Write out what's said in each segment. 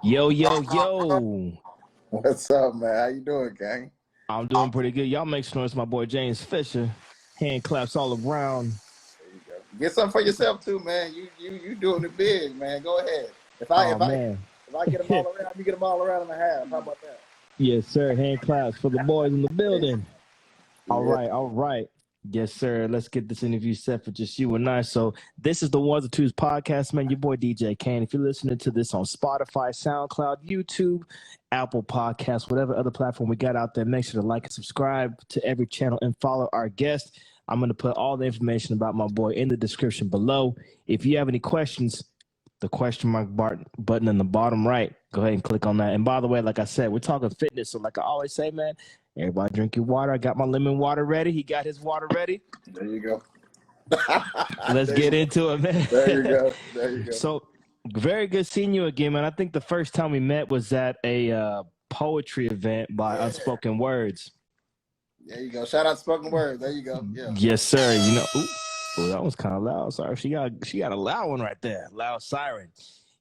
Yo, yo, yo. What's up, man? How you doing, gang? I'm doing pretty good. Y'all make sure it's my boy James Fisher. Hand claps all around. There you go. Get something for yourself too, man. You doing it big, man. Go ahead. If I Oh, if I man. if I get them all around, you get them all around and a half. How about that? Yes, sir. Hand claps for the boys in the building. All Yeah. right, all right. Yes, sir. Let's get this interview set for just you and I. So this is the 1's and 2's podcast, man. Your boy DJ Kane. If you're listening to this on Spotify, SoundCloud, YouTube, Apple Podcasts, whatever other platform we got out there, make sure to like and subscribe to every channel and follow our guest. I'm going to put all the information about my boy in the description below. If you have any questions, the question mark button in the bottom right, go ahead and click on that. And by the way, like I said, we're talking fitness. So like I always say, man, everybody drink your water. I got my lemon water ready. He got his water ready. There you go. Let's get into it, man. There you go. There you go. So very good seeing you again, man. I think the first time we met was at a poetry event by Unspoken Words. There you go. Shout out Spoken Word. There you go. Yeah. Yes, sir. Ooh, that was kind of loud. Sorry, she got a loud one right there. Loud siren.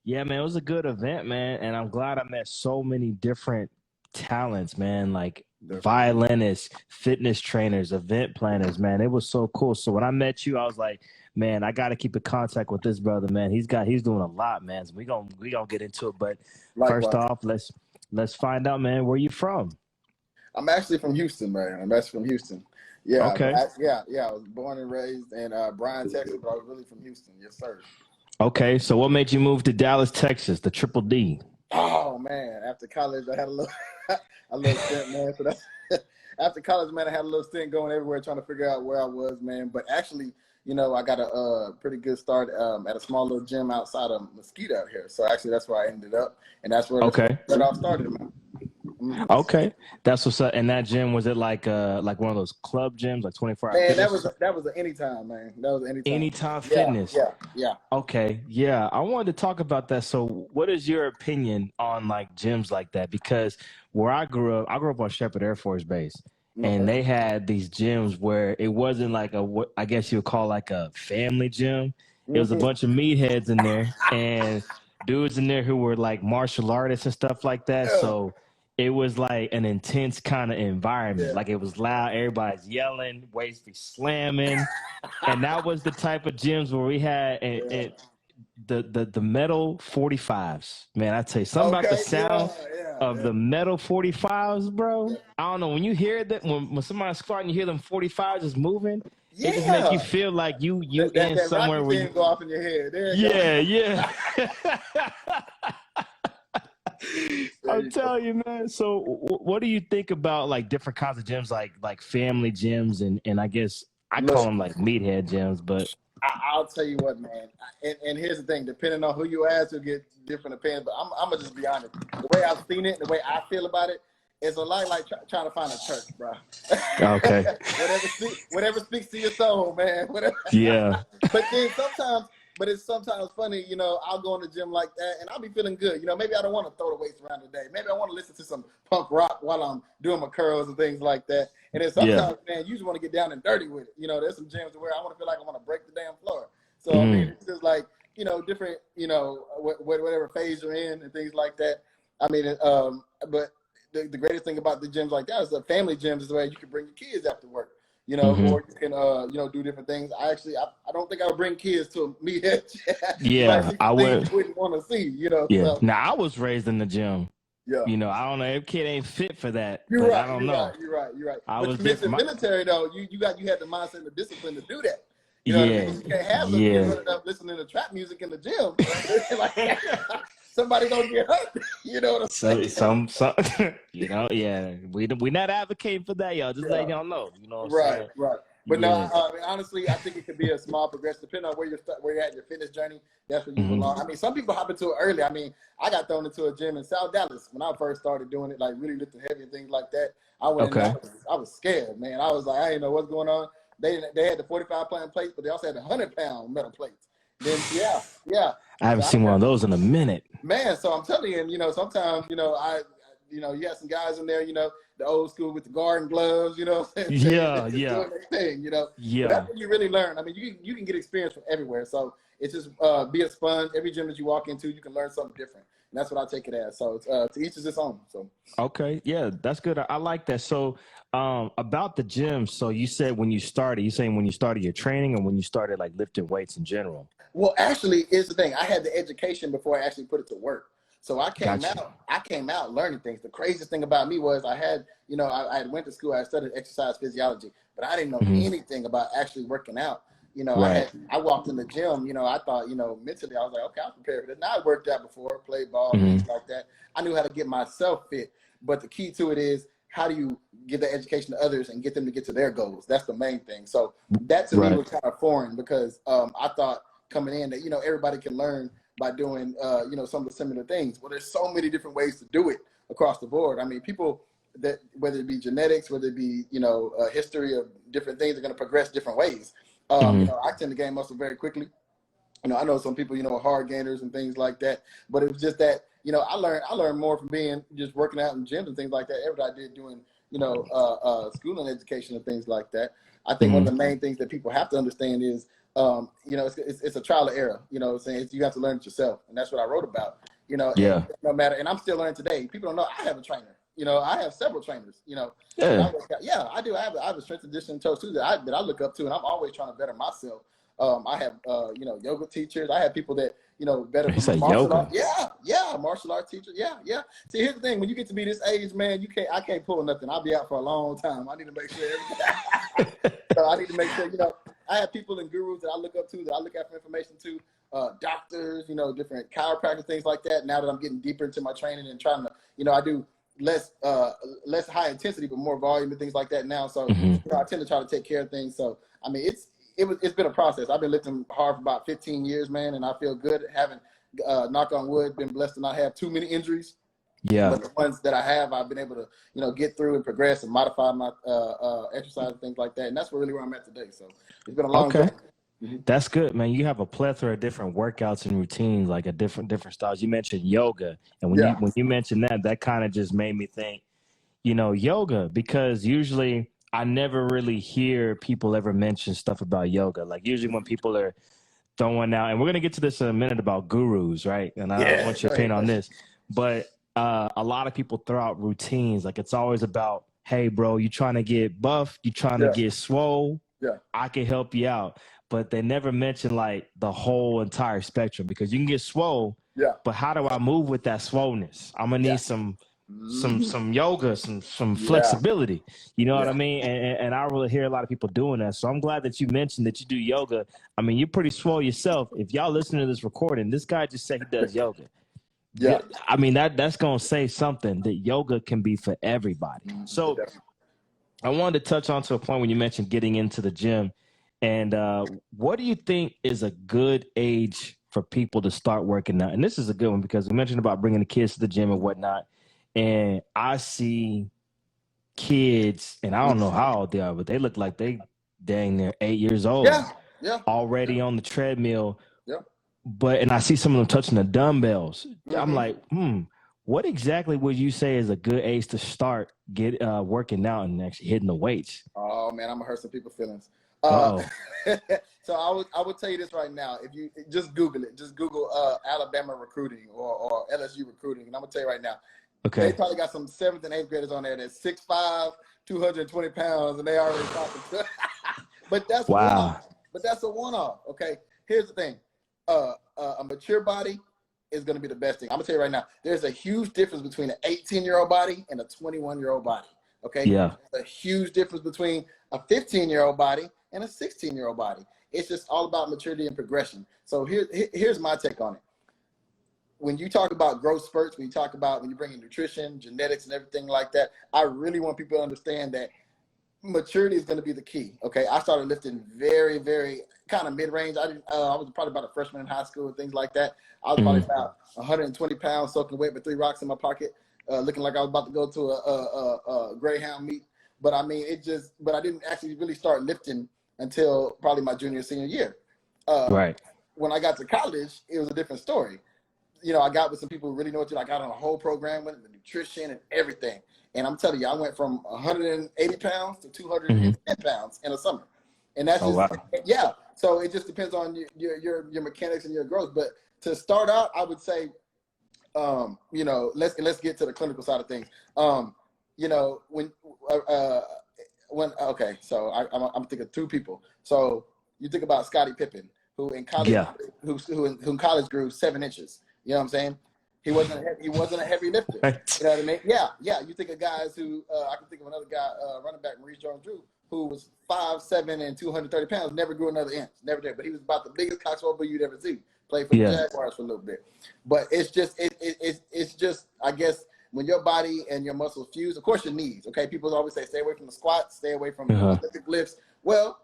Yeah, man, it was a good event, man, and I'm glad I met so many different talents, man, like violinists, fitness trainers, event planners, man. It was so cool. So when I met you, I was like, man, I got to keep in contact with this brother, man. He's doing a lot, man. So we gonna get into it. But Likewise. First off, let's find out, man, where you from? I'm actually from Houston, man. I'm actually from Houston. Yeah. Okay. I was born and raised in Bryan, Texas, but I was really from Houston. Yes, sir. Okay. So what made you move to Dallas, Texas, the Triple D? Oh man, after college I had a little stint, man. So that's after college, man, I had a little stint going everywhere trying to figure out where I was, man. But actually, I got a pretty good start at a small little gym outside of Mesquite out here. So actually that's where I ended up, and that's where it all started, man. Okay, that's what's up. And that gym, was it like one of those club gyms, like 24 hour? Man, that was an anytime, man. That was anytime. Anytime fitness. Yeah. Okay, yeah. I wanted to talk about that. So, what is your opinion on like gyms like that? Because where I grew up on Shepherd Air Force Base, and they had these gyms where it wasn't like what I guess you would call like a family gym. It was a bunch of meatheads in there and dudes in there who were like martial artists and stuff like that. Yeah. So it was like an intense kind of environment. Yeah. Like it was loud, everybody's yelling, weights be slamming. And that was the type of gyms where we had the metal 45s. Man, I tell you something about the sound of the metal 45s, bro. I don't know, when you hear that, when somebody's squatting, you hear them 45s just moving, it just makes you feel like you in somewhere where you go off in your head. Yeah. I'm telling you, man. So what do you think about like different kinds of gyms, like family gyms and I guess I call them like meathead gyms, but I'll tell you what, man. And here's the thing: depending on who you ask, you'll get different opinions. But I'm gonna just be honest. The way I've seen it, the way I feel about it, it's a lot like trying to find a church, bro. Okay. whatever speaks to your soul, man. Whatever. Yeah. But it's sometimes funny, I'll go in the gym like that and I'll be feeling good. Maybe I don't want to throw the weights around today. Maybe I want to listen to some punk rock while I'm doing my curls and things like that. And then sometimes, man, you just want to get down and dirty with it. There's some gyms where I want to feel like I want to break the damn floor. So, I mean, it's just like, different, whatever phase you're in and things like that. I mean, but the greatest thing about the gyms like that is the family gyms is the way you can bring your kids after work. Or you can, do different things. I don't think I would bring kids to a meathead. Yeah, I wouldn't want to see, Yeah. So. Now, I was raised in the gym. Yeah. I don't know. Every kid ain't fit for that. You're right. I don't know. You're right. I but was in the military, though, you had the mindset and the discipline to do that. You can't have them kids running up listening to trap music in the gym. Like, somebody gonna get hurt. You know what I'm saying? Some we're not advocating for that, y'all. Just letting y'all know. You know what I'm saying? Right. But no, honestly, I think it could be a small progression depending on where you're at in your fitness journey. That's where you belong. I mean, some people hop into it early. I mean, I got thrown into a gym in South Dallas when I first started doing it, like really lifting heavy and things like that. I went in, I was scared, man. I was like, I didn't know what's going on. They had the 45-pound plates, but they also had the 100-pound metal plates. Then I haven't seen one of those in a minute. Man, so I'm telling you, sometimes, you know, you had some guys in there, you know, the old school with the garden gloves, you know, Yeah, just yeah, doing their thing, you know. But yeah. that's when you really learn. I mean, you can get experience from everywhere. So it's just be a sponge. Every gym that you walk into, you can learn something different. And that's what I take it as. So it's, to each is its own. So Okay, yeah, that's good. I like that. So about the gym, so you said when you started, you saying when you started your training or when you started like lifting weights in general? well, actually, here's the thing. I had the education before I actually put it to work. So I came Gotcha. out. I came out learning things. The craziest thing about me was I had, you know, I had went to school. I studied exercise physiology, but I didn't know Mhm. anything about actually working out. You know, Right. I walked in the gym. You know, I thought, you know, mentally I was like, okay, I'm prepared for this. Now I worked out before, played ball, Mhm. things like that. I knew how to get myself fit. But the key to it is how do you give the education to others and get them to get to their goals? That's the main thing. So that to me Right. was kind of foreign because I thought coming in that, you know, everybody can learn by doing, you know, some of the similar things. Well, there's so many different ways to do it across the board. I mean, people that, whether it be genetics, whether it be, you know, a history of different things, are going to progress different ways. You Mhm. know, I tend to gain muscle very quickly. You know, I know some people, you know, are hard gainers and things like that, but it was just that, you know, I learned more from being just working out in gyms and things like that. Everything I did doing, you know, school and education and things like that. I think one of the main things that people have to understand is, you know, it's a trial and error. You know what I'm saying? You have to learn it yourself. And that's what I wrote about, you know, and Yeah. no matter, and I'm still learning today. People don't know I have a trainer. You know, I have several trainers, you know, that Yeah. I work out. Yeah, I do. I have a strength and conditioning coach too that I look up to, and I'm always trying to better myself. I have, you know, yoga teachers. I have people that, you know, better He from said martial yoga. art. Yeah, martial art teacher. Yeah. See, here's the thing: when you get to be this age, man, I can't pull nothing. I'll be out for a long time. I need to make sure everything. So I need to make sure, you know, I have people and gurus that I look up to, that I look at for information to, doctors, you know, different chiropractors, things like that. Now that I'm getting deeper into my training and trying to, you know, I do less high intensity, but more volume and things like that now. So, Mhm. you know, I tend to try to take care of things. So, I mean, it's been a process. I've been lifting hard for about 15 years, man, and I feel good having, knock on wood, been blessed to not have too many injuries. Yeah. But the ones that I have, I've been able to, you know, get through and progress and modify my exercise and things like that. And that's really where I'm at today. So it's been a long Okay. journey. Mhm. That's good, man. You have a plethora of different workouts and routines, like a different styles. You mentioned yoga, and Yeah. when you mentioned that, that kind of just made me think, you know, yoga, because usually I never really hear people ever mention stuff about yoga. Like usually when people are throwing out, and we're gonna get to this in a minute about gurus, right? And I Yeah. want Go your opinion ahead. on this, but a lot of people throw out routines. Like it's always about, hey, bro, you trying to get buff, you trying to Yeah. get swole, Yeah. I can help you out. But they never mention like the whole entire spectrum, because you can get swole, Yeah. but how do I move with that swollenness? I'm gonna Yeah. need some Mhm. yoga, some Yeah. flexibility. You know what I Yeah. mean? And I really hear a lot of people doing that. So I'm glad that you mentioned that you do yoga. I mean, you're pretty swole yourself. If y'all listening to this recording, this guy just said he does yoga. Yeah. I mean, that's gonna say something, that yoga can be for everybody. So I wanted to touch on to a point when you mentioned getting into the gym. And what do you think is a good age for people to start working out? And this is a good one because we mentioned about bringing the kids to the gym and whatnot. And I see kids, and I don't know how old they are, but they look like they dang near 8 years old, Yeah. Yeah. already on the treadmill. Yeah. And I see some of them touching the dumbbells. I'm Mm-hmm. like, what exactly would you say is a good age to start working out and actually hitting the weights? Oh man, I'm gonna hurt some people's feelings. Uh-oh. So I would tell you this right now. If you just Google it, just Google Alabama recruiting or LSU recruiting, and I'm gonna tell you right now, they Okay. probably got some 7th and 8th graders on there that's 6'5", 220 pounds, and they already talking. But that's one Wow. off. But that's a one off. Okay. Here's the thing. A mature body is going to be the best thing. I'm gonna tell you right now. There's a huge difference between an 18-year-old body and a 21-year-old body. Okay. Yeah. There's a huge difference between a 15-year-old body and a 16-year-old body. It's just all about maturity and progression. So here's my take on it. When you talk about growth spurts, when you bring in nutrition, genetics, and everything like that, I really want people to understand that maturity is going to be the key. Okay, I started lifting very, very kind of mid-range. I was probably about a freshman in high school and things like that. I was probably Mhm. about 120 pounds, soaking wet with 3 rocks in my pocket, looking like I was about to go to a Greyhound meet. But I mean, but I didn't actually really start lifting until probably my junior, senior year. Right. When I got to college, it was a different story. I got with some people who really know what to do. I got on a whole program with the nutrition and everything. And I'm telling you, I went from 180 pounds to 210 pounds in a summer. And that's just, yeah. So it just depends on your mechanics and your growth. But to start out, I would say, let's get to the clinical side of things. So I'm thinking two people. So you think about Scottie Pippen, who in college, who in college grew 7 inches. You know what I'm saying? He wasn't a heavy lifter. Right. You know what I mean? Yeah. You think of guys who I can think of another guy, running back Maurice Jones-Drew, who was 5'7" and 230 pounds, never grew another inch, never did. But he was about the biggest coxswaller you'd ever see. Played for the Jaguars for a little bit. But it's just I guess when your body and your muscles fuse, of course your knees. Okay, people always say stay away from the squats, stay away from Olympic lifts. Well,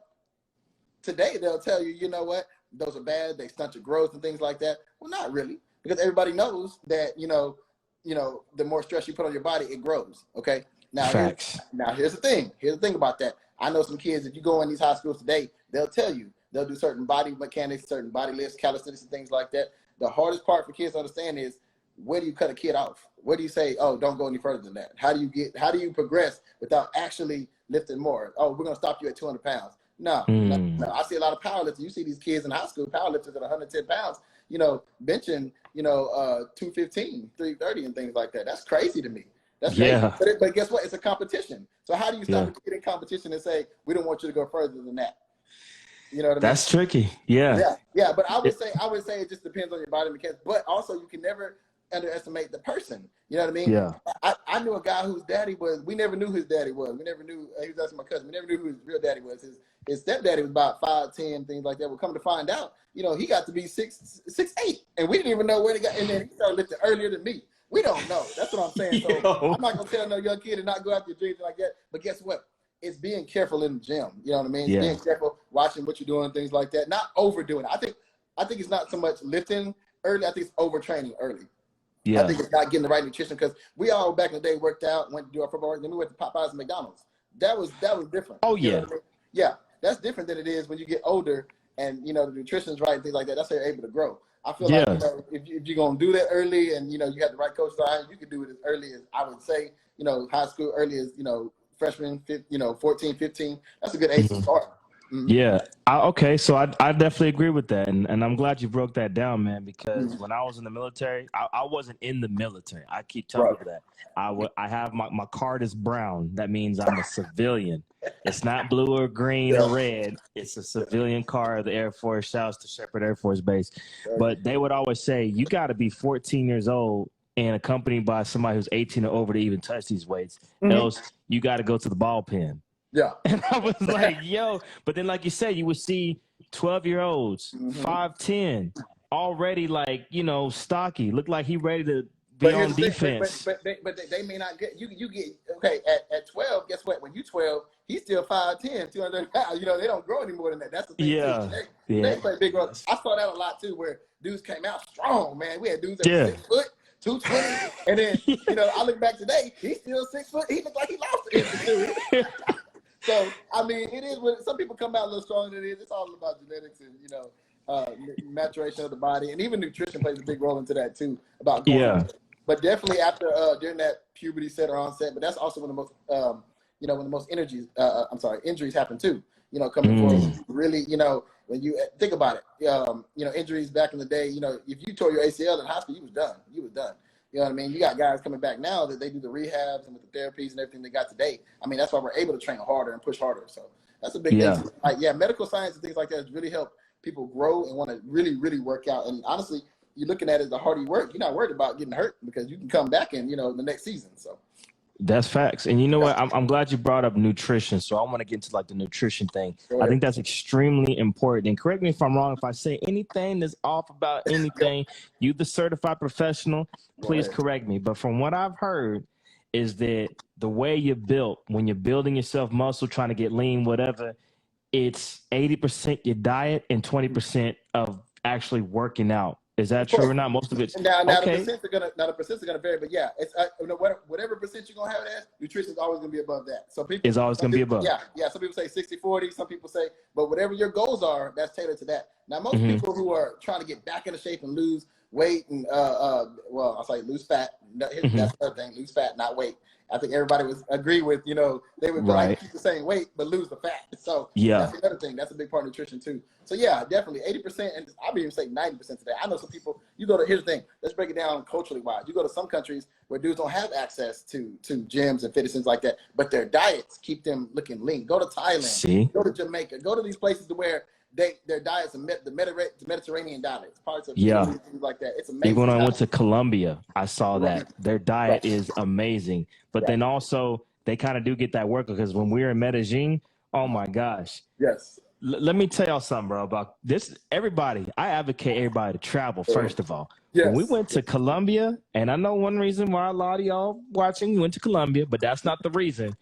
today they'll tell you, you know what, those are bad. They stunt your growth and things like that. Well, not really, because everybody knows that the more stress you put on your body, it grows. Okay. Now, here's the thing. Here's the thing about that. I know some kids, if you go in these high schools today, they'll tell you, they'll do certain body mechanics, certain body lifts, calisthenics, and things like that. The hardest part for kids to understand is, where do you cut a kid off? Where do you say, oh, don't go any further than that? How do you progress without actually lifting more? Oh, we're going to stop you at 200 pounds. No. I see a lot of powerlifting. You see these kids in high school, powerlifters at 110 pounds, benching, 215, 330 and things like that. That's crazy to me. That's crazy. But guess what? It's a competition. So how do you stop a kid in competition and say, we don't want you to go further than that? You know what I mean? That's tricky. Yeah. But I would say it just depends on your body mechanics. But also, you can never underestimate the person. You know what I mean? Yeah. I knew a guy whose daddy was. We never knew who his daddy was. We never knew. He was asking my cousin. We never knew who his real daddy was. His stepdaddy was about 5'10", things like that. We're coming to find out, he got to be 6'8", and we didn't even know where he got. And then he started lifting earlier than me. We don't know. That's what I'm saying. So I'm not gonna tell no young kid to not go after your dreams like that. But guess what? It's being careful in the gym. You know what I mean? It's being careful, watching what you're doing, things like that. Not overdoing it. I think it's not so much lifting early. I think it's overtraining early. Yeah. I think it's not getting the right nutrition, because we all back in the day worked out, went to do our football work, then we went to Popeyes and McDonald's. That was different. Oh, yeah. You know what I mean? Yeah. That's different than it is when you get older and, the nutrition's right and things like that. That's how you're able to grow. I feel like, if you're going to do that early and, you have the right coach behind, you can do it as early as, I would say, high school, early as, freshman, 14, 15. That's a good age to start. Mm-hmm. Yeah. So I definitely agree with that. And I'm glad you broke that down, man, because when I was in the military, I wasn't in the military. I keep telling people that. I have my card is brown. That means I'm a civilian. It's not blue or green or red. It's a civilian card of the Air Force. Shouts to Shepherd Air Force Base. But they would always say, you got to be 14 years old and accompanied by somebody who's 18 or over to even touch these weights. Else, you got to go to the ball pen. Yeah. And I was like, yo. But then, like you said, you would see 12-year-olds, 5'10", already stocky, look like he ready to be on defense. But they may not get you get okay at 12. Guess what? When you 12, he's still 5'10", 200 pounds. They don't grow any more than that. That's the thing. Yeah. They play big growth. I saw that a lot too, where dudes came out strong. Man, we had dudes that were 6 foot. 220, and then I look back today, he's still 6 foot. He looked like he lost an inch or two. So I mean, it is what some people come out a little stronger than it is. It's all about genetics and maturation of the body, and even nutrition plays a big role into that too. About going but definitely after during that puberty set or onset, but that's also when the most when the most injuries happen too. Coming forward, really, when you think about it, injuries back in the day, if you tore your ACL in high school, you was done. You was done. You know what I mean? You got guys coming back now that they do the rehabs and with the therapies and everything they got today. I mean, that's why we're able to train harder and push harder. So that's a big thing. Like, medical science and things like that has really helped people grow and want to really, really work out. And honestly, you're looking at it as the harder you work, you're not worried about getting hurt because you can come back in, the next season. So. That's facts. And you know what? I'm glad you brought up nutrition. So I want to get into the nutrition thing. I think that's extremely important. And correct me if I'm wrong. If I say anything that's off about anything, you the certified professional, please correct me. But from what I've heard is that the way you're built, when you're building yourself muscle, trying to get lean, whatever, it's 80% your diet and 20% of actually working out. Is that true or not? Most of it's now the percents are gonna vary, but yeah, it's whatever percent you're gonna have it as, nutrition is always gonna be above that. So people is always gonna be above. Yeah. Some people say 60-40, some people say, but whatever your goals are, that's tailored to that. Now most people who are trying to get back into shape and lose weight and well, I'll say lose fat. That's the other thing, lose fat, not weight. I think everybody would agree with, they would like keep the same weight but lose the fat. So that's another thing. That's a big part of nutrition too. So yeah, definitely 80%, and I'll even say 90% today. I know some people. Here's the thing. Let's break it down culturally wise. You go to some countries where dudes don't have access to gyms and fitness things like that, but their diets keep them looking lean. Go to Thailand. Go to Jamaica. Go to these places where their diets are the Mediterranean diets, parts of Italy, things like that. It's amazing. Even when I went to Colombia, I saw that their diet is amazing. But then also they kind of do get that work, because when we were in Medellin, oh my gosh. Yes. Let me tell y'all something, bro, about this. I advocate everybody to travel, first of all. When we went to Colombia, and I know one reason why a lot of y'all watching went to Colombia, but that's not the reason.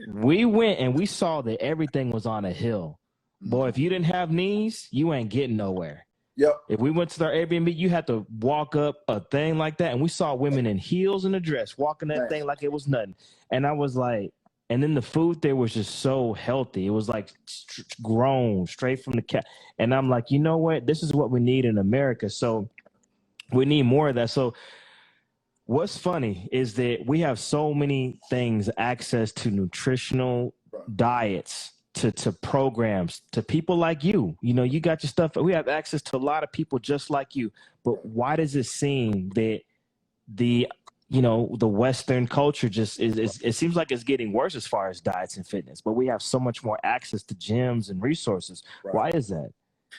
We went and we saw that everything was on a hill. Boy, if you didn't have knees, you ain't getting nowhere. Yep. If we went to our Airbnb, you had to walk up a thing like that. And we saw women in heels and a dress walking that thing like it was nothing. And I was like, and then the food there was just so healthy. It was like grown straight from the cat. And I'm like, you know what? This is what we need in America. So we need more of that. So what's funny is that we have so many things, access to nutritional diets, to programs, to people like you. You got your stuff. We have access to a lot of people just like you. But why does it seem that the Western culture just it seems like it's getting worse as far as diets and fitness, but we have so much more access to gyms and resources. Why is that?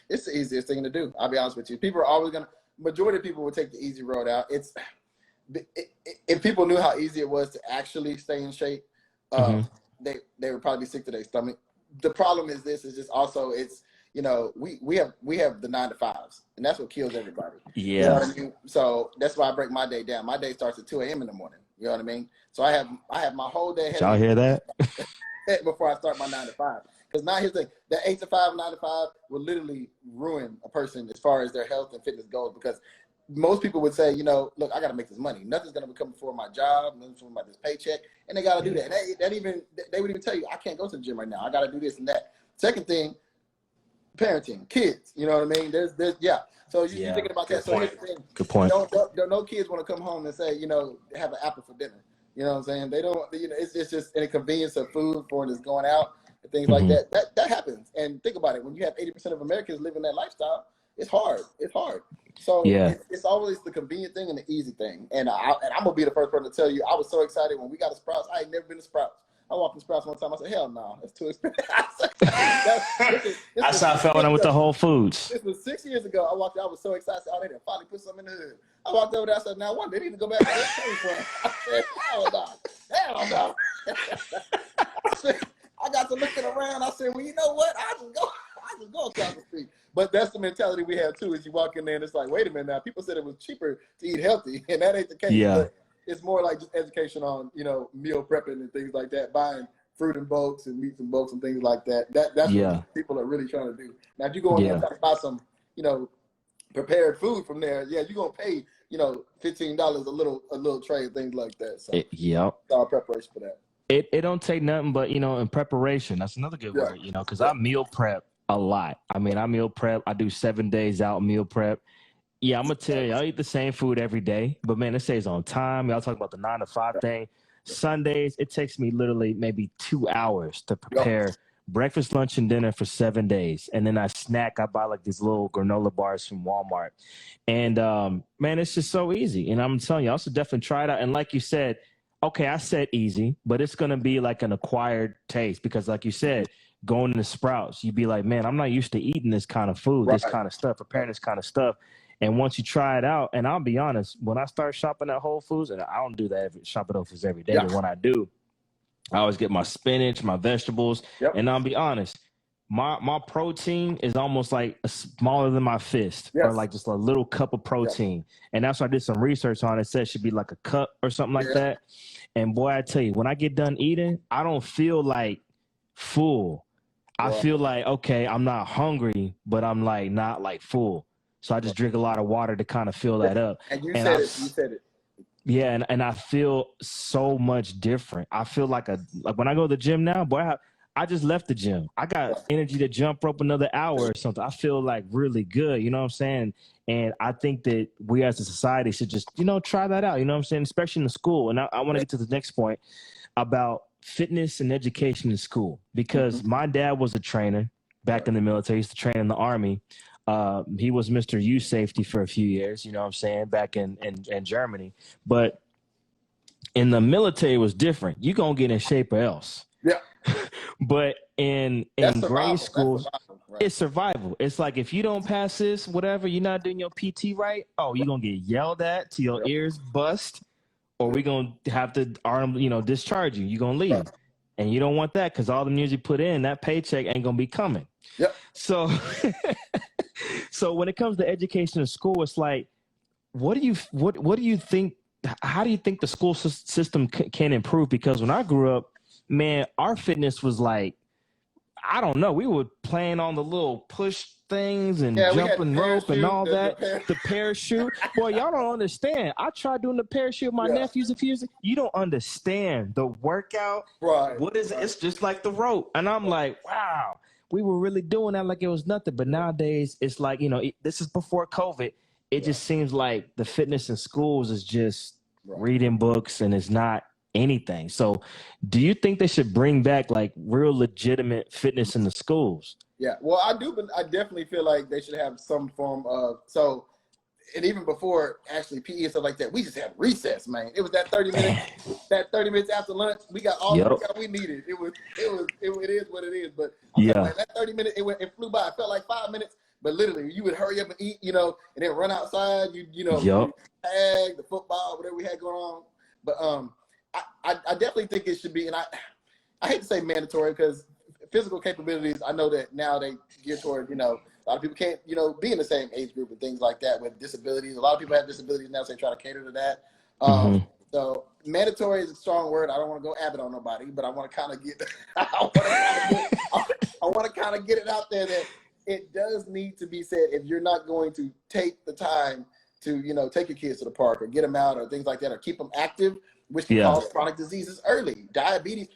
It's the easiest thing to do. I'll be honest with you. People are always majority of people will take the easy road out. If people knew how easy it was to actually stay in shape, they would probably be sick to their stomach. The problem is just also we have the 9 to 5s, and that's what kills everybody. Yeah. You know what I mean? So that's why I break my day down. My day starts at 2 a.m. in the morning. You know what I mean? So I have my whole day. Did y'all hear that? Before I start my 9 to 5. Because now here's the thing, that 8 to 5, 9 to 5 will literally ruin a person as far as their health and fitness goes, because most people would say, look, I got to make this money. Nothing's going to come before my job, nothing's from this paycheck, and they got to do that. And they would even tell you, I can't go to the gym right now. I got to do this and that. Second thing, parenting, kids. You know what I mean? There's So you're thinking about that. So here's the thing. Good point. No kids want to come home and say, have an apple for dinner. You know what I'm saying? They don't. It's just an inconvenience of food for it's going out and things like that. That happens. And think about it. When you have 80% of Americans living that lifestyle, it's hard. So it's always the convenient thing and the easy thing. And I'm gonna be the first person to tell you, I was so excited when we got a Sprouts. I ain't never been to Sprouts. I walked in Sprouts one time. I said, hell no, that's too expensive. That's how I felt when I went to Whole Foods. This was 6 years ago. I walked there. I was so excited. Oh, they done finally put something in the hood. I walked over there. I said, now what? They need to go back to where it came from. I said, hell no. I said, I got to looking around. I said, well, you know what? I just go across the street. But that's the mentality we have too. Is you walk in there and it's like, wait a minute now. People said it was cheaper to eat healthy, and that ain't the case. Yeah. But it's more like just education on meal prepping and things like that. Buying fruit in bulks and meats in bulks and things like that. That's what people are really trying to do. Now, if you go in there and try to buy some, prepared food from there, you're gonna pay, $15 a little tray and things like that. So it's all preparation for that. It don't take nothing but in preparation. That's another good word, because I meal prep a lot. I mean, I meal prep. I do 7 days out meal prep. Yeah, I'm gonna tell you, I eat the same food every day, but man, it stays on time. Y'all talk about the 9 to 5 thing. Sundays, it takes me literally maybe 2 hours to prepare breakfast, lunch, and dinner for 7 days. And then I snack. I buy like these little granola bars from Walmart. And man, it's just so easy. And I'm telling you, I also definitely try it out. And like you said, okay, I said easy, but it's going to be like an acquired taste because like you said, going into Sprouts, you'd be like, man, I'm not used to eating this kind of food, this kind of stuff, preparing this kind of stuff. And once you try it out, and I'll be honest, when I start shopping at Whole Foods, and I don't do that shop at Whole Foods every day, but when I do, I always get my spinach, my vegetables, and I'll be honest, my protein is almost like smaller than my fist, or like just a little cup of protein. And that's why I did some research on it. It said it should be like a cup or something like that. And boy, I tell you, when I get done eating, I don't feel like full. I feel like, okay, I'm not hungry, but I'm like not like full. So I just drink a lot of water to kind of fill that up. And you said it. Yeah, and I feel so much different. I feel like when I go to the gym now, boy, I just left the gym. I got energy to jump rope another hour or something. I feel like really good. You know what I'm saying? And I think that we as a society should just, try that out. You know what I'm saying? Especially in the school. And I want to get to the next point about fitness and education in school, because my dad was a trainer back in the military. He used to train in the Army. He was Mr. Youth Safety for a few years, you know what I'm saying, back in Germany. But in the military, it was different. You're going to get in shape or else. Yeah. But in grade schools, right. it's survival. It's like, if you don't pass this, whatever, you're not doing your PT right, you're going to get yelled at till your ears bust, or we're going to have to discharge you. You're going to leave. Right. And you don't want that, because all the years you put in, that paycheck ain't going to be coming. Yep. So, so when it comes to education in school, it's like, what do you think? How do you think the school system can improve? Because when I grew up, man, our fitness was like, I don't know. We were playing on the little push things and jumping rope and all that. The parachute. Boy, y'all don't understand. I tried doing the parachute with my nephews a few years ago. You don't understand the workout. Right. What is it? It's just like the rope. And I'm like, wow, we were really doing that like it was nothing. But nowadays, it's like, this is before COVID. It just seems like the fitness in schools is just reading books, and it's not anything. So do you think they should bring back like real legitimate fitness in the schools? Yeah, well, I do, but I definitely feel like they should have some form of, and even before actually PE and stuff like that, we just had recess, man. It was that 30 minutes after lunch, we got all the workout we needed. It is what it is. But that 30 minutes, it flew by. It felt like 5 minutes, but literally you would hurry up and eat, and then run outside, you tag the football, whatever we had going on. But I definitely think it should be, and I hate to say mandatory, because physical capabilities, I know that now they gear toward, a lot of people can't, be in the same age group and things like that with disabilities. A lot of people have disabilities now, so they try to cater to that. So mandatory is a strong word. I don't want to go Abbott on nobody, but I want to kind of get, I want to kind of get it out there that it does need to be said, if you're not going to take the time to, take your kids to the park or get them out or things like that, or keep them active, which can cause chronic diseases early. Diabetes,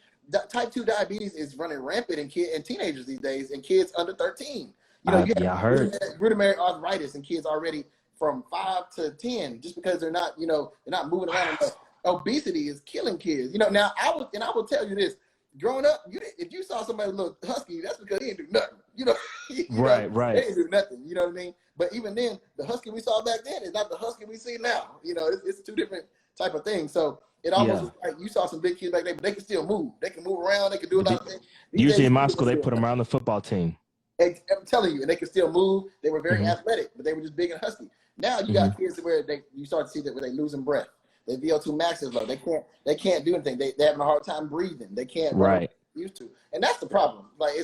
type 2 diabetes is running rampant in kids and teenagers these days, and kids under 13. I heard rudimentary arthritis in kids already from 5 to 10, just because they're not moving around enough. Obesity is killing kids. Now I will tell you this: growing up, if you saw somebody look husky, that's because he didn't do nothing. Right. They didn't do nothing. You know what I mean? But even then, the husky we saw back then is not the husky we see now. It's two different type of things. So it almost was like you saw some big kids back then, but they can still move. They can move around. They can do a lot of things. Usually in my school, they put them around the football team. I'm telling you, and they can still move. They were very athletic, but they were just big and husky. Now you got kids where you start to see that where they losing breath. Their VO2 max is low. They can't do anything. They're having a hard time breathing. They can't run like they used to, and that's the problem. Like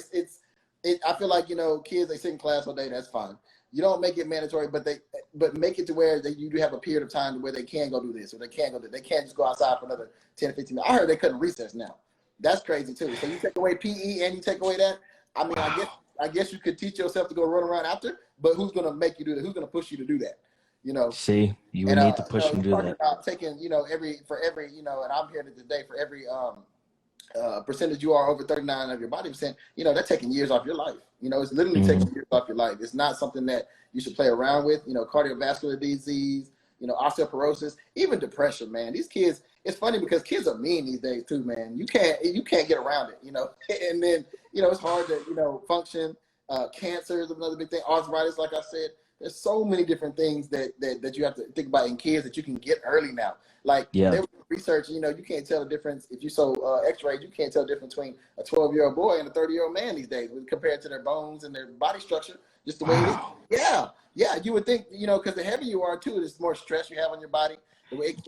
I feel like kids, they sit in class all day. That's fine. You don't make it mandatory, but make it to where you do have a period of time where they can go do this or they can't go do. They can't just go outside for another 10 or 15 minutes. I heard they couldn't recess now. That's crazy too. So you take away PE and you take away that. I mean, I guess you could teach yourself to go run around after, but who's going to make you do that? Who's going to push you to do that? See, you need to push them to do that. About taking, every, and I'm here today for every percentage you are over 39 of your body percent, they're taking years off your life. It's literally taking years off your life. It's not something that you should play around with. Cardiovascular disease, osteoporosis, even depression, man. These kids, it's funny because kids are mean these days too, man. You can't get around it, and then, it's hard to, function. Cancer is another big thing. Arthritis, like I said, there's so many different things that you have to think about in kids that you can get early now. Like they were researching, you can't tell the difference if you saw X-rays. You can't tell the difference between a 12-year-old boy and a 30-year-old man these days, compared to their bones and their body structure, just the way it is. Yeah. You would think, because the heavier you are too, the more stress you have on your body. It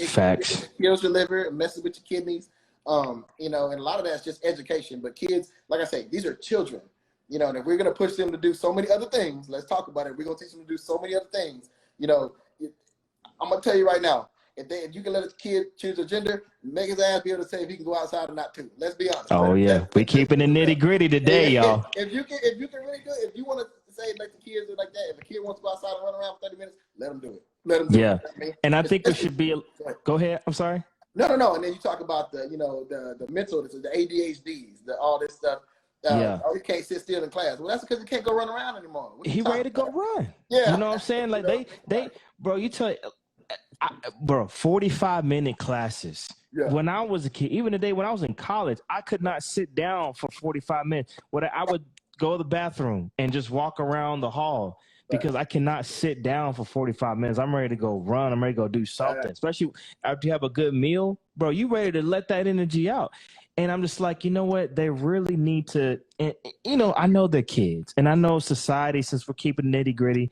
kills your liver, it messes with your kidneys. And a lot of that's just education. But kids, like I say, these are children. And if we're going to push them to do so many other things, let's talk about it. We're going to teach them to do so many other things. I'm going to tell you right now, if you can let a kid choose a gender, make his ass be able to say if he can go outside or not too. Let's be honest. Oh, yeah. We're keeping it nitty gritty today, y'all. If you can really do it, if you want to say let the kids do like that, if a kid wants to go outside and run around for 30 minutes, let them do it. Let them do it. I mean, and I think there should be go ahead. I'm sorry. No. And then you talk about the mental, the ADHDs, all this stuff. Yeah. Oh, he can't sit still in class. Well, that's because he can't go run around anymore. He ready to go run. Yeah. You know what I'm saying? Like they, bro, you tell, bro, 45-minute classes. Yeah. When I was a kid, even today when I was in college, I could not sit down for 45 minutes. I would go to the bathroom and just walk around the hall because I cannot sit down for 45 minutes. I'm ready to go run. I'm ready to go do something, especially after you have a good meal. Bro, you ready to let that energy out. And I'm just like, you know what? They really need to, and, you know, I know they're kids. And I know society, since we're keeping nitty gritty,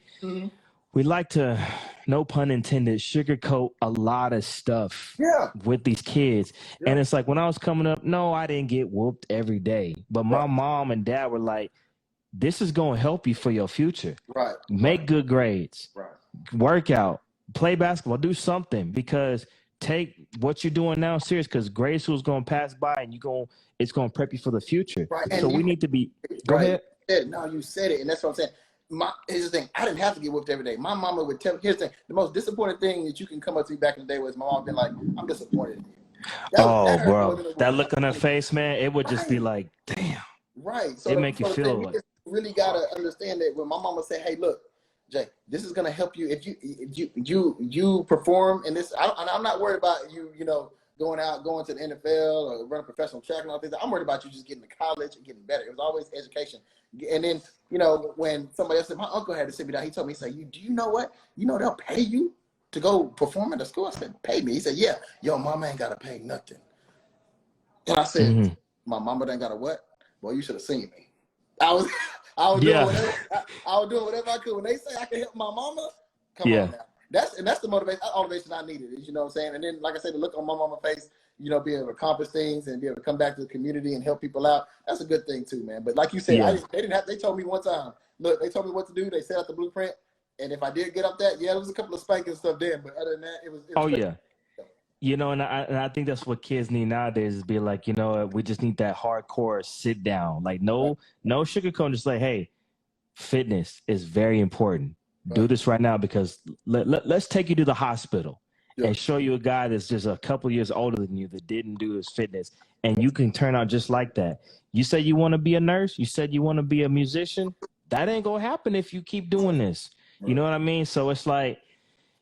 we like to, no pun intended, sugarcoat a lot of stuff with these kids. And it's like when I was coming up, no, I didn't get whooped every day. But my mom and dad were like, this is going to help you for your future. Right. Make good grades. Right. Work out. Play basketball. Do something, because take what you're doing now serious, because grade school is going to pass by and it's going to prep you for the future. Right. So we need to be, go ahead. No, you said it. And that's what I'm saying. Here's the thing. I didn't have to get whooped every day. My mama would tell me, here's the thing. The most disappointing thing that you can come up to me back in the day was my mom been like, I'm disappointed in you. Bro. That look on her face, man, it would just be like, damn. Right. So it make you feel like. You really got to understand that when my mama say, hey, look, Jay, this is going to help you. If you perform in this, I'm not worried about you, going to the NFL or running professional track and all things. I'm worried about you just getting to college and getting better. It was always education. And then, when somebody else said, my uncle had to sit me down, he told me, he said, do you know what? They'll pay you to go perform at the school? I said, pay me. He said, yeah, your mama ain't got to pay nothing. And I said, my mama ain't got to what? Well, you should have seen me. I was doing whatever I could. When they say I can help my mama, come on now. That's the motivation I needed. You know what I'm saying? And then, like I said, the look on my mama's face, be able to accomplish things and be able to come back to the community and help people out. That's a good thing too, man. But like you said, they told me one time, look, they told me what to do. They set out the blueprint. And if I did get up that, there was a couple of spanking stuff then. But other than that, it was great. And I think that's what kids need nowadays, is be like, we just need that hardcore sit down. Like no sugarcoat, just like, hey, fitness is very important. Do this right now, because let's take you to the hospital and show you a guy that's just a couple years older than you that didn't do his fitness, and you can turn out just like that. You said you want to be a nurse. You said you want to be a musician. That ain't going to happen if you keep doing this. You know what I mean? So it's like,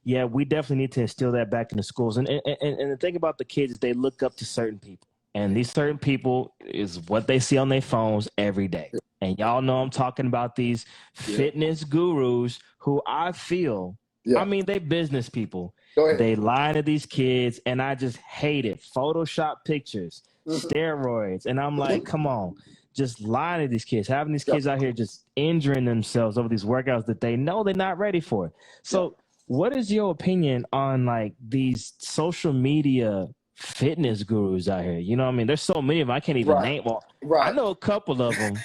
yeah, we definitely need to instill that back in the schools. And the thing about the kids is they look up to certain people. And these certain people is what they see on their phones every day. And y'all know I'm talking about these fitness gurus who I feel, I mean, they business people. They lie to these kids, and I just hate it. Photoshop pictures, steroids. And I'm like, come on, just lying to these kids, having these kids out here just injuring themselves over these workouts that they know they're not ready for. So what is your opinion on like these social media fitness gurus out here? You know what I mean? There's so many of them I can't even name. Well, I know a couple of them.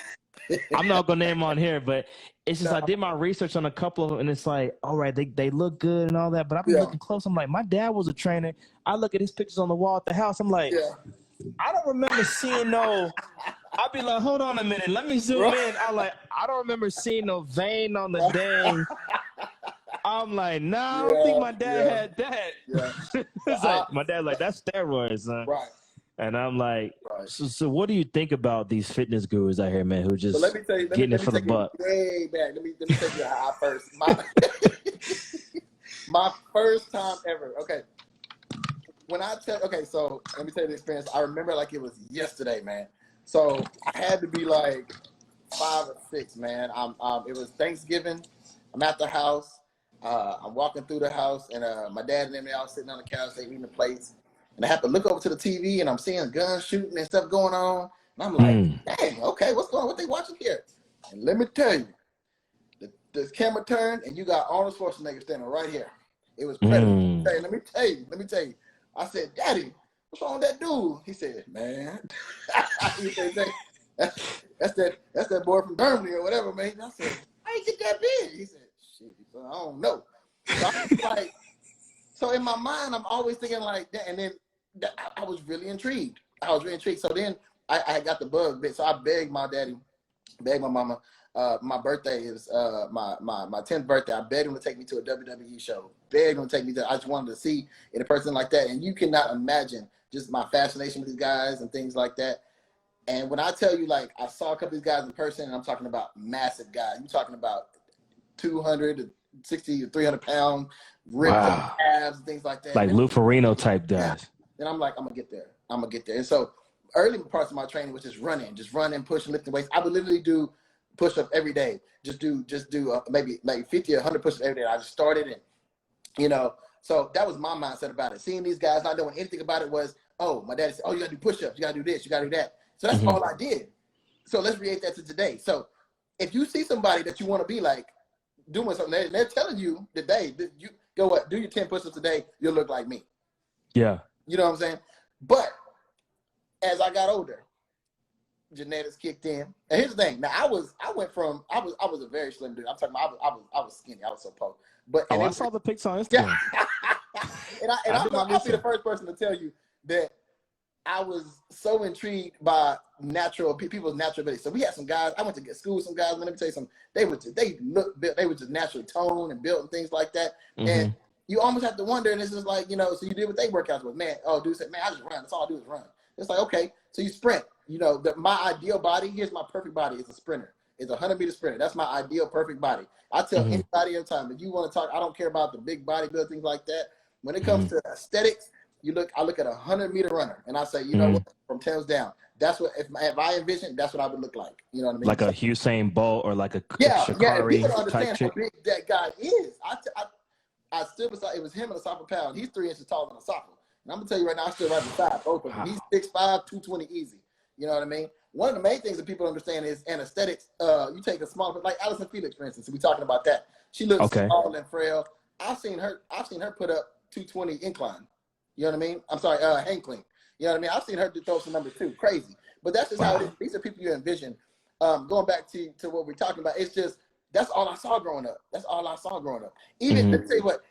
I'm not gonna name them on here, but it's just I did my research on a couple of them, and it's like, all right, they look good and all that, but I've been looking close. I'm like, my dad was a trainer. I look at his pictures on the wall at the house. I'm like, I don't remember seeing no. I'll be like, hold on a minute, let me zoom in. I don't remember seeing no vein on the dang. I'm like, no, I don't think my dad had that. It's like my dad like, that's steroids, son. Right. And I'm like, so what do you think about these fitness gurus out here, man, who just getting it for the buck? Way back. Let me take you how I first. My first time ever. Okay. So let me tell you the experience. I remember like it was yesterday, man. So I had to be like 5 or 6, man. It was Thanksgiving. I'm at the house. I'm walking through the house, and my dad and them, they all sitting on the couch, they eating the plates. And I have to look over to the TV, and I'm seeing guns shooting and stuff going on. And I'm like, dang, okay, what's going on? What they watching here? And let me tell you, the camera turned, and you got Arnold Schwarzenegger standing right here. It was Predator. Hey, let me tell you. I said, Daddy, what's wrong with that dude? He said, man. He said, that's that boy from Germany or whatever, man. I said, how you get that big? He said, shit, I don't know. So I was like, so in my mind, I'm always thinking like that. And then I was really intrigued. So then I got the bug bit. So I begged my daddy, begged my mama. My birthday is my 10th birthday. I begged him to take me to a WWE show. Begged him to take me to. I just wanted to see a person like that. And you cannot imagine just my fascination with these guys and things like that. And when I tell you, like, I saw a couple of these guys in person, and I'm talking about massive guys. You're talking about 260 or 300 pound ripped up abs and things like that. Like Lou Ferrigno type guys. And I'm like, I'm gonna get there. I'm gonna get there. And so early parts of my training was just running, pushing, lifting weights. I would literally do push-up every day. Just do maybe like 50 or 100 push-ups every day. I just started it, you know. So that was my mindset about it. Seeing these guys, not knowing anything about it was, oh, my daddy said, oh, you gotta do push-ups, you gotta do this, you gotta do that. So that's all I did. So let's relate that to today. So if you see somebody that you want to be like doing something, they're telling you today, you go what, do your 10 push-ups today, you'll look like me. Yeah. You know what I'm saying? But as I got older, genetics kicked in. And here's the thing. Now I was a very slim dude. I'm talking about I was skinny. I was so poor. But I saw the pics on Instagram. I'll be the first person to tell you that I was so intrigued by people's natural ability. So we had some guys. I went to school with some guys. Let me tell you something. They were just naturally toned and built and things like that. And you almost have to wonder. And it's just like, you know. So you did what they workouts with. Man, dude said, man, I just run. That's all I do is run. It's like, okay, so you sprint. You know, my ideal body. Here's my perfect body. Is a sprinter. It's a 100-meter sprinter. That's my ideal perfect body. I tell anybody every time, if you want to talk, I don't care about the big bodybuilding, things like that. When it comes to aesthetics, I look at a 100-meter runner, and I say, you know what, from tails down, that's what, if I envision, that's what I would look like. You know what I mean? Like a Usain Bolt or like a Sha'Carri people don't understand type chick. how big that guy is. I stood beside, it was him and Asafa Powell. He's 3 inches taller than Asafa. And I'm going to tell you right now, I stood right beside both of them. He's 6'5", 220 easy. You know what I mean? One of the main things that people understand is aesthetics. You take a small, like Allison Felix, for instance, we're talking about that. She looks small and frail. I've seen her put up 220 incline. You know what I mean? I'm sorry, hang clean. You know what I mean? I've seen her throw some numbers too. Crazy. But that's just how it is. These are people you envision. Going back to what we're talking about, it's just, that's all I saw growing up. Even, let me tell you what,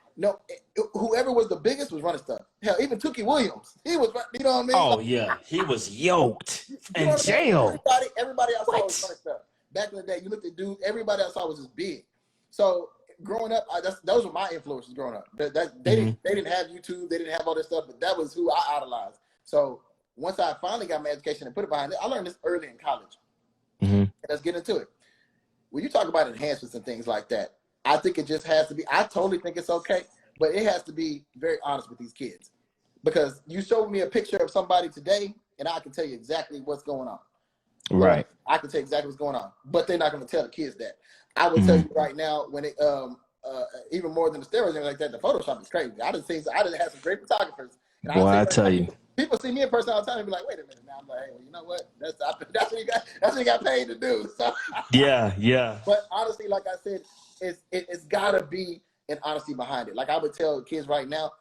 whoever was the biggest was running stuff. Hell, even Tookie Williams, he was, you know what I mean? Oh, yeah. He was yoked and jailed. Everybody else saw was running stuff. Back in the day, you looked at dudes, everybody else saw was just big. So growing up, those were my influences growing up. They didn't have YouTube, they didn't have all this stuff, but that was who I idolized. So once I finally got my education and put it behind it, I learned this early in college. And let's get into it. When you talk about enhancements and things like that, I think it just has to be, I totally think it's okay, but it has to be very honest with these kids. Because you showed me a picture of somebody today, and I can tell you exactly what's going on. Right. I can tell you exactly what's going on, but they're not going to tell the kids that. I will tell you right now, when it, even more than the steroids and like that, the Photoshop is crazy. I didn't have some great photographers. And I tell you. People see me in person all the time and be like, wait a minute now. I'm like, hey, well, you know what? That's what you got paid to do. So, yeah. But honestly, like I said, it's gotta be an honesty behind it. Like I would tell kids right now,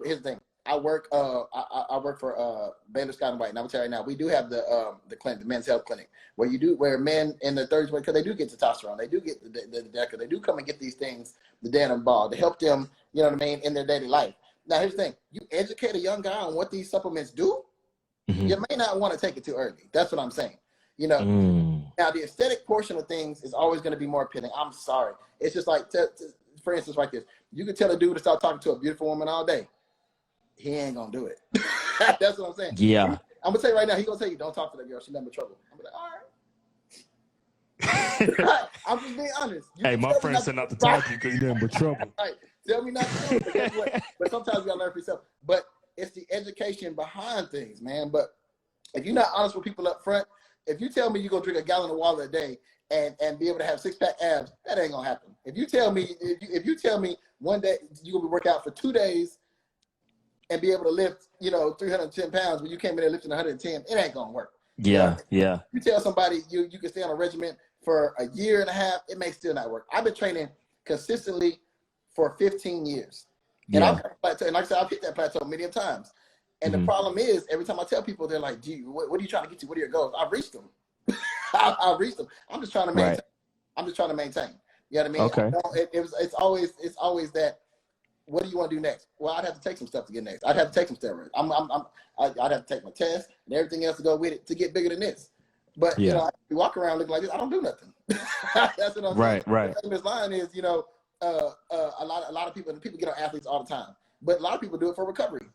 here's the thing. I work for Baylor Scott and White, and I would tell you right now, we do have the clinic, the men's health clinic, where men in their 30s, because they do get testosterone, they do get the DECA, they do come and get these things, the day and ball, to help them, you know what I mean, in their daily life. Now here's the thing, you educate a young guy on what these supplements do, you may not want to take it too early. That's what I'm saying. You know, now the aesthetic portion of things is always going to be more appealing. I'm sorry. It's just like, for instance, like this, you could tell a dude to start talking to a beautiful woman all day. He ain't gonna do it. That's what I'm saying. Yeah. I'm gonna tell you right now, he's gonna tell you, don't talk to that girl. She's never trouble. I'm like, all right. I'm just being honest. Hey, my friend said not to talk to you because you're never trouble. Right. Tell me not to do it, but guess what? But sometimes you gotta learn for yourself. But it's the education behind things, man. But if you're not honest with people up front, if you tell me you're gonna drink a gallon of water a day and be able to have 6-pack abs, that ain't gonna happen. If you tell me one day you're gonna be working out for 2 days and be able to lift, 310 pounds when you came in there lifting 110, it ain't gonna work. Yeah. You tell somebody you can stay on a regimen for a year and a half, it may still not work. I've been training consistently for 15 years. And like I said, I've hit that plateau many times. And the problem is, every time I tell people, they're like, gee, what are you trying to get to? What are your goals? I've reached them. I've reached them. I'm just trying to maintain. You know what I mean? Okay. It's always that. What do you want to do next? Well, I'd have to take some stuff to get next. I'd have to take some steroids. I'd have to take my test and everything else to go with it to get bigger than this. But you walk around looking like this, I don't do nothing. That's what I'm saying. Right. The famous line is, a lot of people get on athletes all the time, but a lot of people do it for recovery.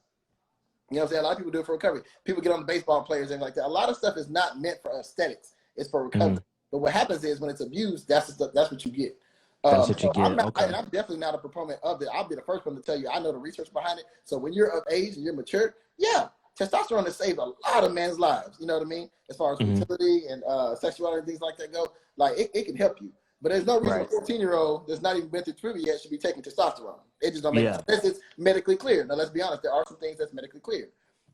You know what I'm saying? A lot of people do it for recovery. People get on the baseball players and like that. A lot of stuff is not meant for aesthetics. It's for recovery. But what happens is when it's abused, that's what you get. That's what you get. I'm Okay. I'm definitely not a proponent of it. I'll be the first one to tell you I know the research behind it. So when you're of age and you're mature, yeah, testosterone has saved a lot of men's lives. You know what I mean? As far as fertility and sexuality and things like that go, like it can help you. But there's no reason a 14-year-old that's not even been through puberty yet should be taking testosterone. It just don't make sense. Unless it's medically clear. Now let's be honest, there are some things that's medically clear.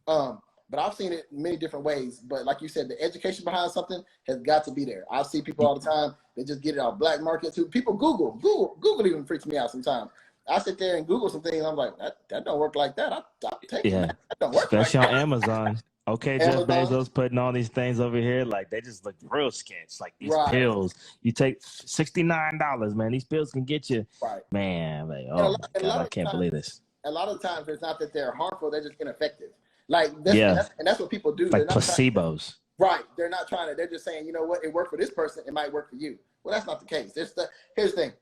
But I've seen it many different ways. But like you said, the education behind something has got to be there. I see people all the time, they just get it off black market too. People Google even freaks me out sometimes. I sit there and Google some things, I'm like, that don't work like that. I'm taking that. That don't work. Especially like on Amazon. Okay, Jeff Bezos putting all these things over here, like they just look real sketch. Like these pills, you take $69, man. These pills can get you, man. Like, oh my God, I can't believe this. A lot of times, it's not that they're harmful; they're just ineffective. Like that's what people do. Like placebos. They're not trying to. They're just saying, you know what? It worked for this person. It might work for you. Well, that's not the case. Here's the thing.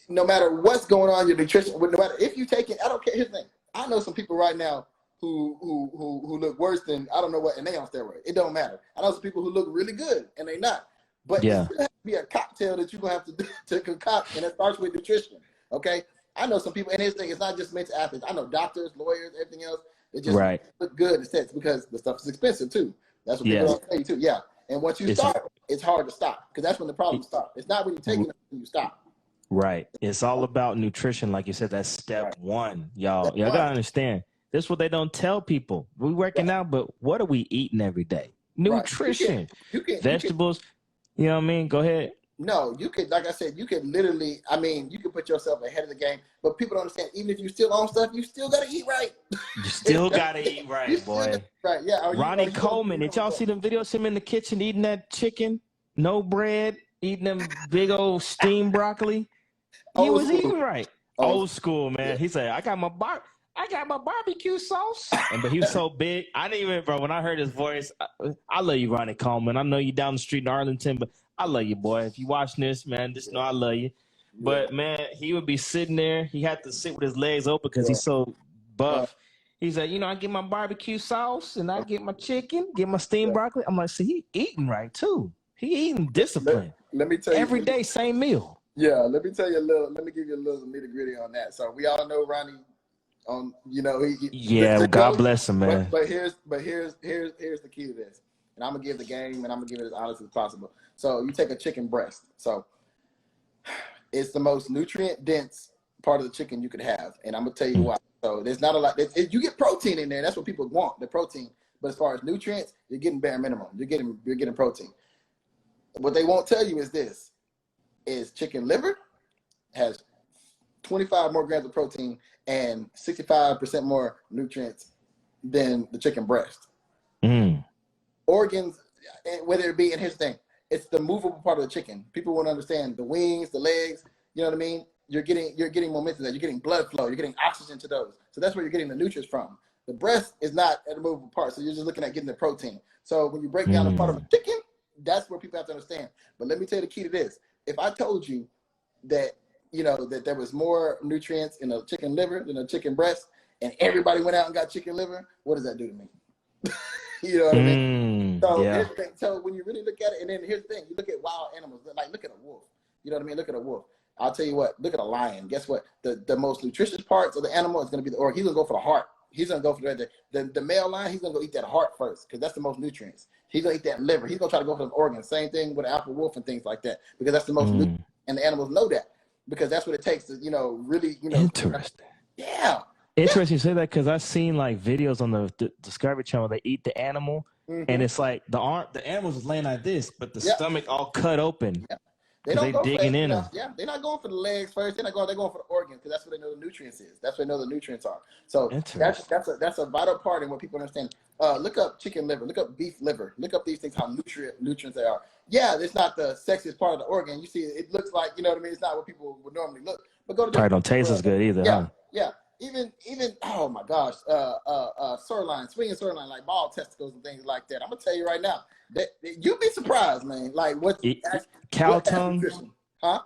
No matter what's going on, your nutrition. No matter if you take it, I don't care. Here's the thing. I know some people right now who look worse than I don't know what, and they on steroids. It don't matter. I know some people who look really good and they not. But it's gonna have to be a cocktail that you're gonna have to concoct, and it starts with nutrition. Okay. I know some people, and here's the thing, it's not just mental athletes. I know doctors, lawyers, everything else. It just look good in sense because the stuff is expensive too. That's what people don't tell you too. Yeah. And once you start, it's hard to stop because that's when the problems start. It's not when you take it when you stop. Right. It's all about nutrition, like you said. That's step one, y'all. Y'all gotta understand. This is what they don't tell people. We working out, but what are we eating every day? Nutrition, vegetables. You know what I mean? Go ahead. No, you could, like I said, you could literally, I mean, you could put yourself ahead of the game, but people don't understand, even if you still on stuff, you still got to eat right. You still got to eat right, boy. Right, yeah. Ronnie Coleman, did y'all see them videos of him in the kitchen eating that chicken? No bread, eating them big old steamed broccoli? He was eating right. Old school, man. Yeah. He said, I got my barbecue sauce. But he was so big. I didn't even, bro, when I heard his voice, I love you, Ronnie Coleman. I know you down the street in Arlington, but I love you, boy. If you watching this, man, just know I love you. But, man, he would be sitting there. He had to sit with his legs open because he's so buff. He's like, I get my barbecue sauce and I get my chicken, get my steamed broccoli. I'm like, see, he eating right, too. He eating discipline. Let me tell you. Every day, same meal. Yeah, let me give you a little nitty gritty on that. So we all know Ronnie, God bless him, man. But here's the key to this. And I'm gonna give the game, and I'm gonna give it as honest as possible. So you take a chicken breast. So it's the most nutrient dense part of the chicken you could have, and I'm gonna tell you why. So there's not a lot. You get protein in there. That's what people want, the protein. But as far as nutrients, you're getting bare minimum. You're getting protein. What they won't tell you is this: is chicken liver has 25 more grams of protein and 65% more nutrients than the chicken breast. Organs, whether it be, and here's the thing, it's the movable part of the chicken. People won't understand the wings, the legs, you know what I mean? You're getting momentum there. You're getting blood flow. You're getting oxygen to those. So that's where you're getting the nutrients from. The breast is not a movable part, so you're just looking at getting the protein. So when you break down the part of the chicken, that's where people have to understand. But let me tell you the key to this. If I told you that, that there was more nutrients in a chicken liver than a chicken breast, and everybody went out and got chicken liver, what does that do to me? You know what I mean? So when you really look at it, and then here's the thing, you look at wild animals, like look at a wolf. You know what I mean? Look at a wolf. I'll tell you what, look at a lion. Guess what? The most nutritious parts of the animal is going to be the organ. He's going to go for the heart. He's going to go for the male lion. He's going to go eat that heart first because that's the most nutrients. He's going to eat that liver. He's going to try to go for the organs. Same thing with an alpha wolf and things like that because that's the most nutrients. And the animals know that because that's what it takes to, really, Interesting. Yeah. Interesting you say that because I've seen like videos on the Discovery Channel. They eat the animal, and it's like the animal's is laying like this, but the stomach all cut open. Yeah. They digging in them. Yeah, they're not going for the legs first. They're going for the organs because that's what they know the nutrients is. That's what they know the nutrients are. So that's a vital part in what people understand. Look up chicken liver. Look up beef liver. Look up these things, how nutrients they are. Yeah, it's not the sexiest part of the organ. You see, it looks like, you know what I mean? It's not what people would normally look. But go to probably don't taste as good either. Yeah, yeah. Even oh my gosh, sirloin, swinging sirloin, like ball testicles and things like that. I'm gonna tell you right now, that you'd be surprised, man. Like what? Cow tongue, huh?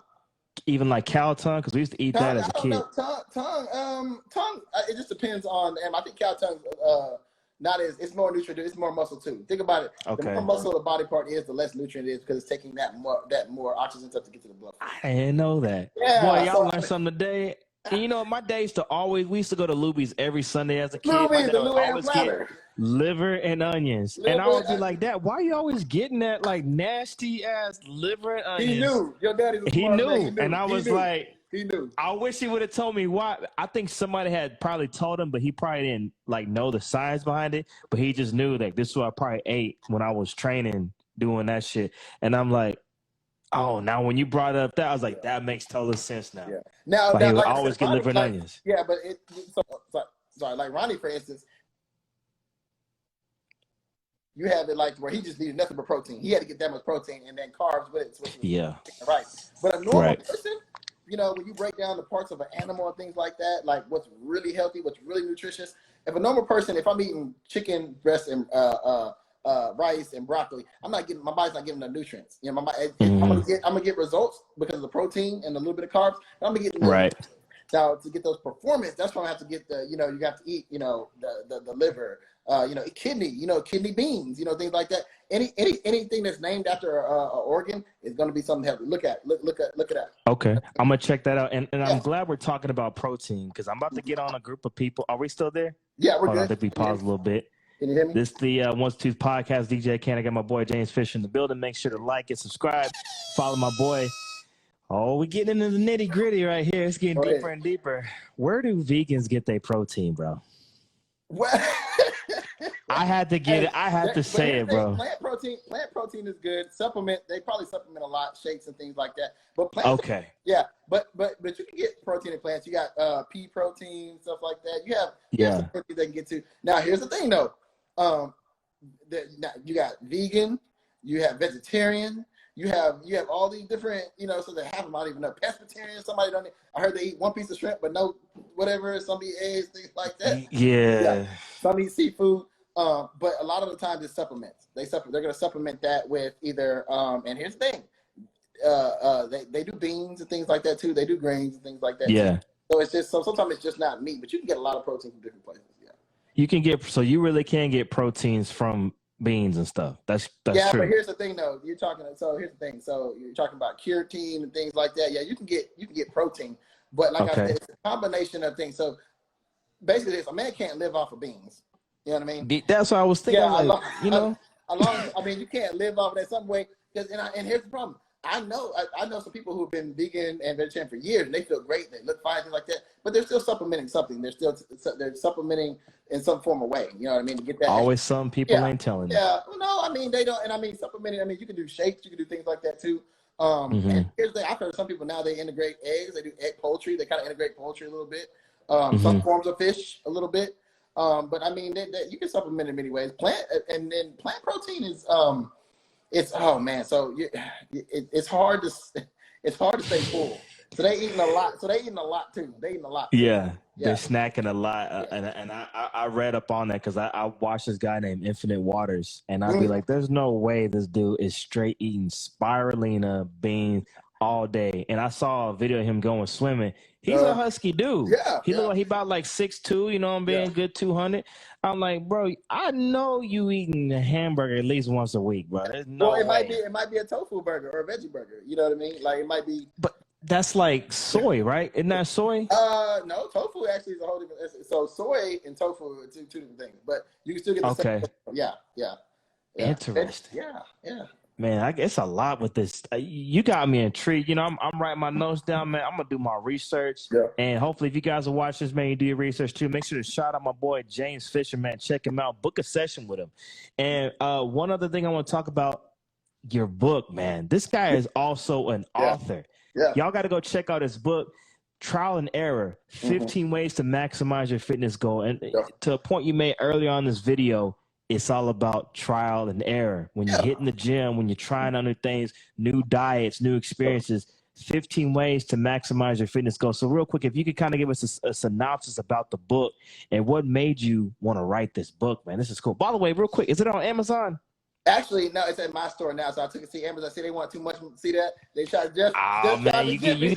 even like cow tongue? Because we used to eat that as a I don't kid. know. Tongue. It just depends on. And I think cow tongue. Not as it's more nutrient. It's more muscle too. Think about it. Okay. The more muscle the body part is, the less nutrient it is because it's taking that more oxygen stuff to get to the blood. I didn't know that. Yeah, Boy, y'all learned something today. And you know, my day used to we used to go to Luby's every Sunday as a kid. My dad would always get liver and onions. And I would be like, Dad, why are you always getting that like nasty ass liver and onions? He knew. Your daddy's a smart man. He knew. And I was like, he knew. I wish he would have told me why. I think somebody had probably told him, but he probably didn't like know the science behind it. But he just knew that this is what I probably ate when I was training, doing that shit. And I'm like, oh, now when you brought up that, I was like, that makes total sense now. Yeah. Now, he would like always get liver and onions. Yeah, but sorry, like Ronnie, for instance, you have it like where he just needed nothing but protein. He had to get that much protein and then carbs with it. Yeah. Right. But a normal person, you know, when you break down the parts of an animal and things like that, like what's really healthy, what's really nutritious. If a normal person, if I'm eating chicken breast and rice and broccoli, my body's not getting the nutrients. You know, I'm gonna get results because of the protein and a little bit of carbs. I'm gonna get Now to get those performance, that's why I have to get you got to eat, the liver, kidney beans, things like that. Anything that's named after an organ is going to be something healthy. Look at that. Okay, I'm gonna check that out, and I'm glad we're talking about protein because I'm about to get on a group of people. Are we still there? Yeah, we're good. I think we paused a little bit. Can you hear me? This is the 1's, 2's podcast. DJ Ken, I got my boy James Fisher in the building. Make sure to like and subscribe. Follow my boy. Oh, we're getting into the nitty gritty right here. It's getting deeper and deeper. Where do vegans get their protein, bro? What? I had to get it. I had to say it, bro. Plant protein is good. They probably supplement a lot, shakes and things like that. But yeah, but you can get protein in plants. You got pea protein, stuff like that. You have some protein they can get to. Now, here's the thing, though. You got vegan, you have vegetarian. You have all these different, so they have them. I don't even know. Pescatarian, somebody don't. I heard they eat one piece of shrimp, but no, whatever. Some eat eggs, things like that. Yeah. Some eat seafood, but a lot of the times it's supplements. They're going to supplement that with either. And here's the thing, they do beans and things like that too. They do grains and things like that. Yeah. Too. So it's just sometimes it's just not meat, but you can get a lot of protein from different places. Yeah. You really can get proteins from beans and stuff. That's true. But here's the thing, though. Here's the thing. So you're talking about creatine and things like that. Yeah, you can get protein, but like I said, it's a combination of things. So basically, a man can't live off of beans. You know what I mean? That's what I was thinking. You can't live off of that some way. And here's the problem. I know some people who've been vegan and vegetarian for years, and they feel great. They look fine, things like that. But they're still supplementing something. They're supplementing in some form of way. You know what I mean? To get that. Always some people ain't telling you. Yeah. Well, no, they don't. And supplementing. You can do shakes. You can do things like that too. And here's the thing. I've heard some people now they integrate eggs. They do egg poultry. They kind of integrate poultry a little bit. Some forms of fish a little bit. But you can supplement in many ways. Plant protein is it's so it's hard to stay full. So they eating a lot. Too. They eating a lot. Yeah. They're snacking a lot. And I read up on that because I watched this guy named Infinite Waters, and I'd be like, there's no way this dude is straight eating spirulina beans all day. And I saw a video of him going swimming. He's a husky dude. He look like he about like 6'2", good 200. I'm like, bro, I know you eating a hamburger at least once a week, bro. There's no way. It might be a tofu burger or a veggie burger. You know what I mean? Like it might be. But that's like soy, right? Isn't that soy? No, tofu actually is a whole different. So soy and tofu are two different things, but you can still get the same. Yeah. Interesting. Yeah. Man, I guess a lot with this. You got me intrigued. I'm writing my notes down, man. I'm gonna do my research, and hopefully, if you guys are watching this, man, you do your research too. Make sure to shout out my boy James Fisher, man. Check him out. Book a session with him. And one other thing I want to talk about your book, man. This guy is also an author. Yeah. Y'all got to go check out his book, Trial and Error: 15 Ways to Maximize Your Fitness Goal. And to a point you made earlier on this video, it's all about trial and error. When you're hitting the gym, when you're trying other things, new diets, new experiences, 15 ways to maximize your fitness goals. So real quick, if you could kind of give us a synopsis about the book and what made you want to write this book, man. This is cool. By the way, real quick, is it on Amazon? Actually, no, it's at my store now. So I took it to Amazon. I see they want too much. See that? They tried to just try man, to get me.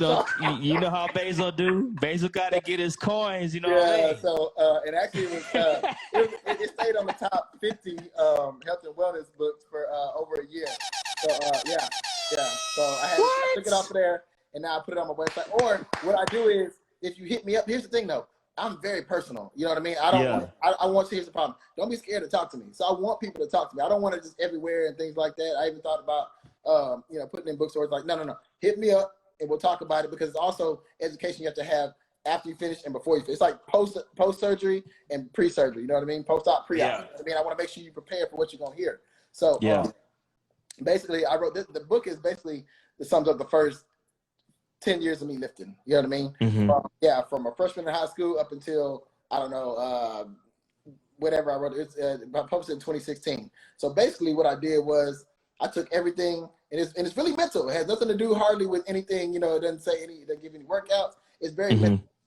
you know how Basil do. Basil got to get his coins. You know what I Yeah. mean? So and actually it stayed on the top 50 health and wellness books for over a year. So yeah. So I took it off of there and now I put it on my website. Or what I do is if you hit me up, here's the thing though. I'm very personal. You know what I mean? I want to, here's the problem. Don't be scared to talk to me. So I want people to talk to me. I don't want to just everywhere and things like that. I even thought about, putting in bookstores like, no. Hit me up and we'll talk about it because it's also education you have to have after you finish and before you finish. It's like post-surgery and pre-surgery. You know what I mean? Post-op, pre-op. Yeah. You know what I mean? I want to make sure you prepare for what you're going to hear. So basically, I wrote this. The book is basically the sums up the first 10 years of me lifting. You know what I mean? Mm-hmm. From a freshman in high school up until, I don't know, whatever I wrote. It's published in 2016. So basically what I did was I took everything, and it's really mental. It has nothing to do hardly with anything, it doesn't say it doesn't give any workouts. It's very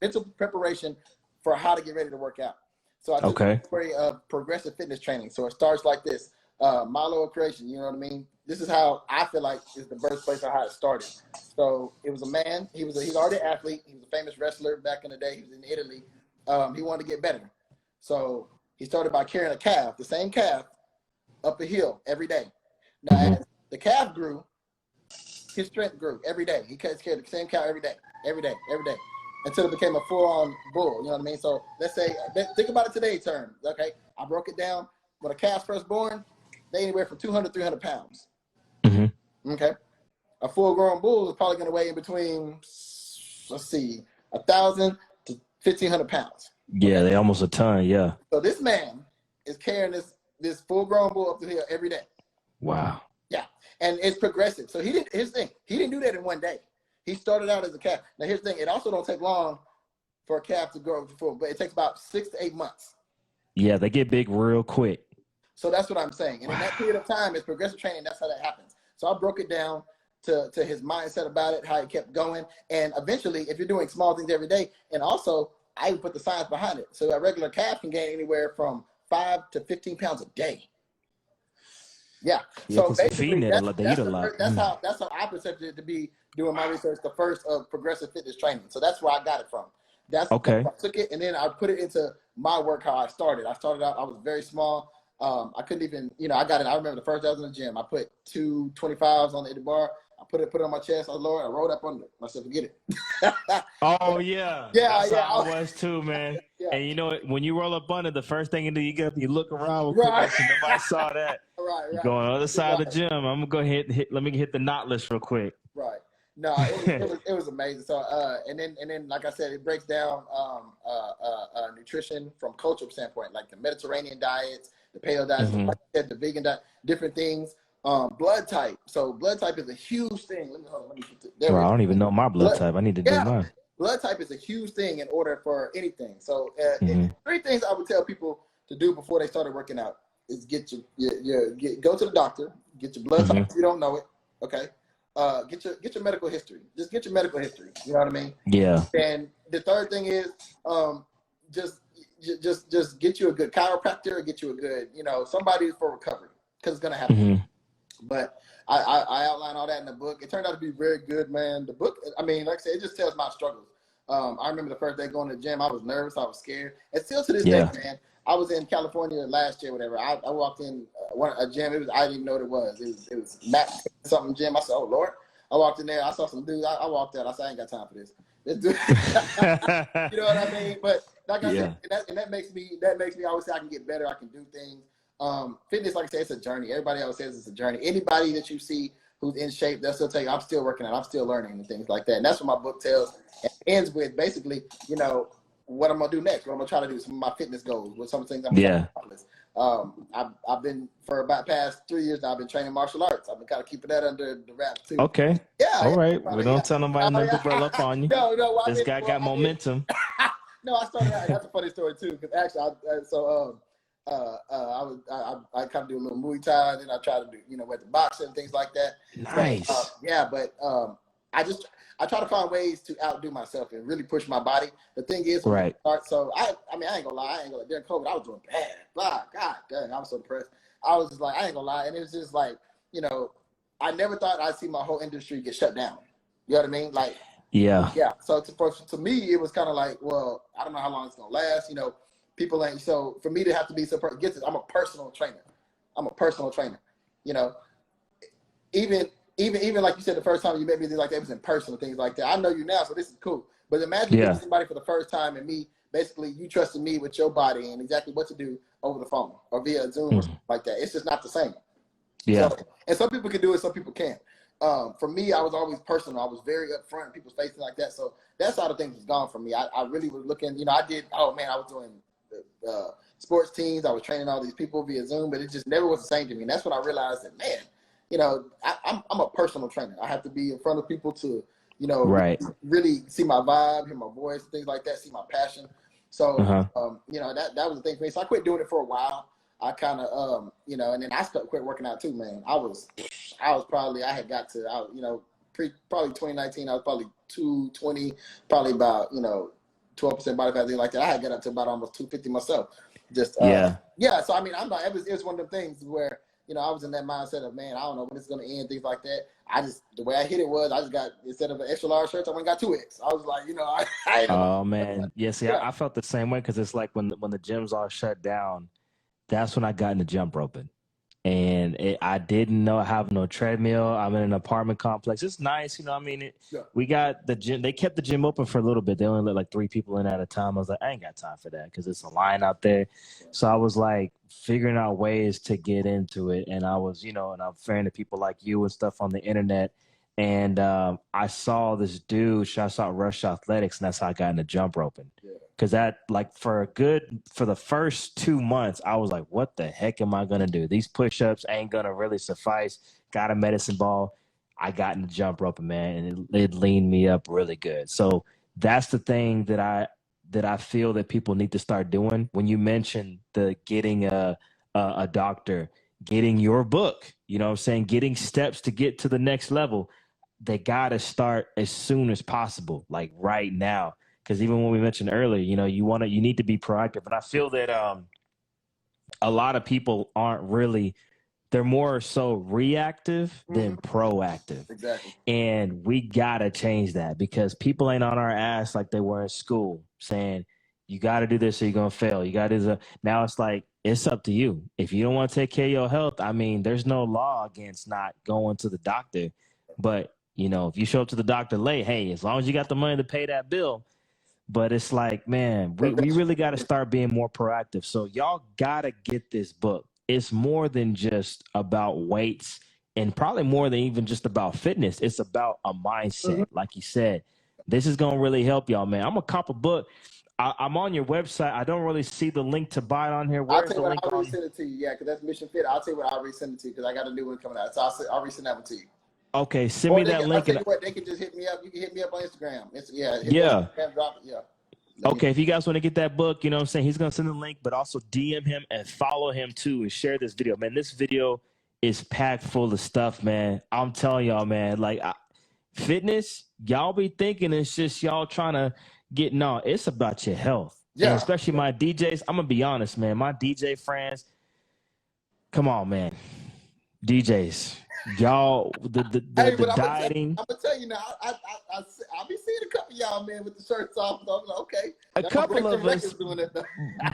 mental preparation for how to get ready to work out. So I took a story of progressive fitness training. So it starts like this. Milo creation, you know what I mean? This is how I feel like is the birthplace of how it started. So it was a man. He's already an athlete. He was a famous wrestler back in the day. He was in Italy. He wanted to get better. So he started by carrying a calf, the same calf, up a hill every day. Now, as the calf grew, his strength grew every day. He carried the same cow every day, until it became a full-on bull. You know what I mean? So let's say, think about it today terms. Okay, I broke it down. When a calf's first born, they anywhere from 200 to 300 pounds. Okay. A full-grown bull is probably going to weigh in between, 1,000 to 1,500 pounds. Yeah, they almost a ton. Yeah. So this man is carrying this full-grown bull up the hill every day. Wow. Yeah, and it's progressive. So he didn't do that in one day. He started out as a calf. Now here's the thing: it also don't take long for a calf to grow to full, but it takes about 6 to 8 months. Yeah, they get big real quick. So that's what I'm saying. And in that period of time, it's progressive training. That's how that happens. So I broke it down to his mindset about it, how he kept going. And eventually, if you're doing small things every day, and also I even put the science behind it. So a regular calf can gain anywhere from 5 to 15 pounds a day. Yeah. So basically, that's how I perceived it to be doing my research. The first of progressive fitness training. So that's where I got it from. That's I took it and then I put it into my work. How I started. I started out. I was very small. I couldn't even. I got it. I remember the first day I was in the gym. I put 2 25s on the bar. I put it on my chest. I lowered. I rolled up under it. I said, "Forget it." Oh yeah. That's how I was too, man. Yeah. And when you roll up under, the first thing you do, you look around. Right. Nobody saw that. Right. You go on the other side of the gym. I'm gonna go hit. Let me hit the knot list real quick. Right. No, it was amazing. So and then like I said, it breaks down nutrition from cultural standpoint, like the Mediterranean diets, the paleo diets, like I said, the vegan diet, different things. Blood type. So blood type is a huge thing. Let me Bro, I don't even know my blood type. I need to do mine. Blood type is a huge thing in order for anything. So 3 things I would tell people to do before they started working out is go to the doctor, get your blood type if you don't know it. Okay. Get your medical history. Just get your medical history. You know what I mean? Yeah. And the third thing is just get you a good chiropractor or get you a good, somebody for recovery because it's gonna happen. But I outline all that in the book. It turned out to be very good, man. The book, I mean, like I said, it just tells my struggles. I remember the first day going to the gym, I was nervous, I was scared. And still to this day, man, I was in California last year, whatever. I walked in a gym. I didn't even know what it was. It was Mac something gym. I said, "Oh Lord!" I walked in there. I saw some dudes. I walked out. I said, "I ain't got time for this." You know what I mean? But like I said, and that makes me always say I can get better. I can do things. Fitness, like I said, it's a journey. Everybody always says it's a journey. Anybody that you see who's in shape, they'll still tell you, "I'm still working out. I'm still learning," and things like that. And that's what my book tells. It ends with basically, what I'm gonna do next, what I'm gonna try to do, some of my fitness goals, what some of the things I'm trying to accomplish. I've been for about past 3 years now. I've been training martial arts. I've been kind of keeping that under the wraps too. Okay. Yeah. All right. We don't tell nobody not to roll up on you. No. This guy got momentum. No, I started out. That's a funny story too, because actually, I kind of do a little Muay Thai, and then I try to do, with the boxing and things like that. Nice. So, I try to find ways to outdo myself and really push my body. The thing is, I ain't gonna lie. During COVID, I was doing bad. God dang, I was so depressed. I was just like, I ain't gonna lie. And it was just like, you know, I never thought I'd see my whole industry get shut down. You know what I mean? Like, Yeah. So to me, it was kind of like, well, I don't know how long it's gonna last. You know, people ain't. So for me to have to be I'm a personal trainer. I'm a personal trainer. You know, even like you said the first time you met me, like that was in person and things like that. I know you now, so this is cool. But imagine meeting somebody for the first time and me, basically you trusting me with your body and exactly what to do over the phone or via Zoom or something like that. It's just not the same. Yeah. So, and some people can do it, some people can't. For me, I was always personal. I was very upfront in people's faces like that. So that side of things was gone from me. I really was looking, you know, I was doing sports teams. I was training all these people via Zoom, but it just never was the same to me. And that's when I realized that, man, you know, I'm a personal trainer. I have to be in front of people to, you know, really see my vibe, hear my voice, things like that, see my passion. So, you know, that was the thing for me. So I quit doing it for a while. I kind of, you know, and then I quit working out too, man. I had got to, you know, probably 2019, I was probably 220, probably about, you know, 12% body fat, thing like that. I had got up to about almost 250 myself. Just, yeah. So, I mean, it was one of the things where, you know, I was in that mindset of, man, I don't know when it's going to end, things like that. The way I hit it was, I just got, instead of an extra large shirt, I went and got 2X. I was like, you know, oh, man. Yeah, see, I felt the same way because it's like when the gyms all shut down, that's when I got into jump roping. And I didn't know I have no treadmill. I'm in an apartment complex. It's nice, you know. I mean, we got the gym. They kept the gym open for a little bit. They only let like 3 people in at a time. I was like, I ain't got time for that because it's a line out there. So I was like figuring out ways to get into it. And I was, you know, and I'm friend to people like you and stuff on the internet. And I saw this dude, shouts out Rush Athletics, and that's how I got into jump roping. Because that, like, for the first 2 months, I was like, what the heck am I going to do? These push-ups ain't going to really suffice. Got a medicine ball. I got into jump roping, man, and it leaned me up really good. So that's the thing that I feel that people need to start doing. When you mentioned the getting a doctor, getting your book, you know what I'm saying, getting steps to get to the next level, they got to start as soon as possible, like right now. Because even when we mentioned earlier, you know, you need to be proactive. And I feel that a lot of people they're more so reactive than proactive. Exactly. And we got to change that because people ain't on our ass like they were in school saying, you got to do this or you're going to fail. You got to now it's like, it's up to you. If you don't want to take care of your health, I mean, there's no law against not going to the doctor. But, you know, if you show up to the doctor late, hey, as long as you got the money to pay that bill. But it's like, man, we really got to start being more proactive. So y'all got to get this book. It's more than just about weights and probably more than even just about fitness. It's about a mindset. Like you said, this is going to really help y'all, man. I'm going to cop a book. I'm on your website. I don't really see the link to buy it on here. Where's the link? I'll resend it to you. Yeah, because that's Mission Fit. I'll tell you what, I'll resend it to you because I got a new one coming out. So I'll resend that one to you. Okay, send me that link. I'll tell you what, they can just hit me up. You can hit me up on Instagram. Drop it. Okay, if you guys want to get that book, you know what I'm saying, he's going to send the link, but also DM him and follow him too and share this video. Man, this video is packed full of stuff, man. I'm telling y'all, man, like fitness, y'all be thinking it's just y'all trying to no, it's about your health. Yeah. And especially my DJs. I'm going to be honest, man. My DJ friends, come on, man. DJs. Y'all, the dieting. I'm gonna tell you now. I'll be seeing a couple of y'all, man, with the shirts off. So I'm like, okay, a couple of us doing it.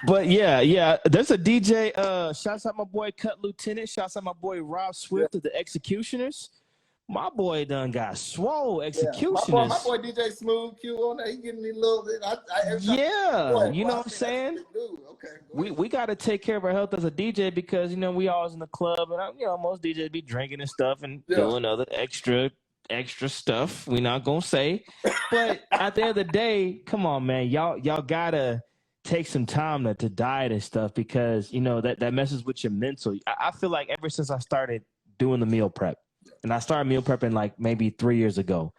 But yeah. There's a DJ. Shouts out my boy Cut Lieutenant. Shouts out my boy Rob Swift of the Executioners. My boy done got swole. Executioners. Yeah, my boy DJ Smooth Q on there. He getting me a little bit. You know what I'm saying? Okay, we got to take care of our health as a DJ because, you know, we always in the club and, you know, most DJs be drinking and stuff and doing other extra stuff. We not going to say. But at the end of the day, come on, man. Y'all got to take some time to diet and stuff because, you know, that messes with your mental. I feel like ever since I started doing the meal prep, and I started meal prepping like maybe 3 years ago.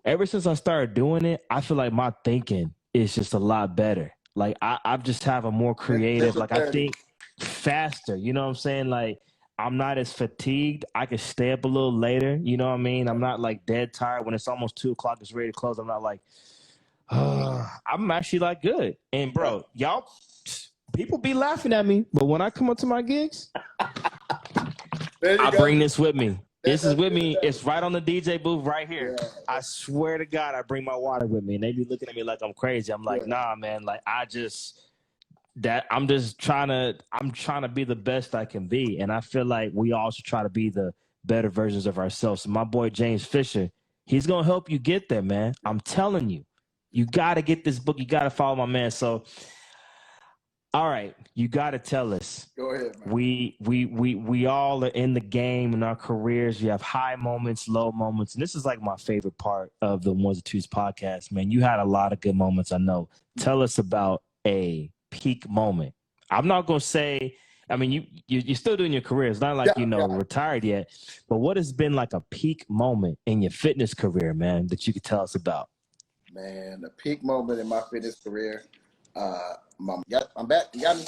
Ever since I started doing it, I feel like my thinking is just a lot better. Like I just have a more creative, like I think faster. You know what I'm saying? Like I'm not as fatigued. I can stay up a little later. You know what I mean? I'm not like dead tired when it's almost 2:00. It's ready to close. I'm not like, I'm actually like good. And bro, y'all People be laughing at me, but when I come up to my gigs, I go. bring this with me. This is with me. That's It's right on the DJ booth right here. Yeah. I swear to God, I bring my water with me, and they be looking at me like I'm crazy. I'm like, nah, man. Like I'm just trying to be the best I can be, and I feel like we all should try to be the better versions of ourselves. So my boy James Fisher, he's gonna help you get there, man. I'm telling you, you got to get this book. You got to follow my man. So. All right, you got to tell us. Go ahead, man. We all are in the game in our careers. You have high moments, low moments, and this is like my favorite part of the 1's and 2's podcast, man. You had a lot of good moments, I know. Tell us about a peak moment. I'm not gonna say. I mean, you're still doing your career. It's not like retired yet. But what has been like a peak moment in your fitness career, man, that you could tell us about? Man, the peak moment in my fitness career. I'm back. You got me?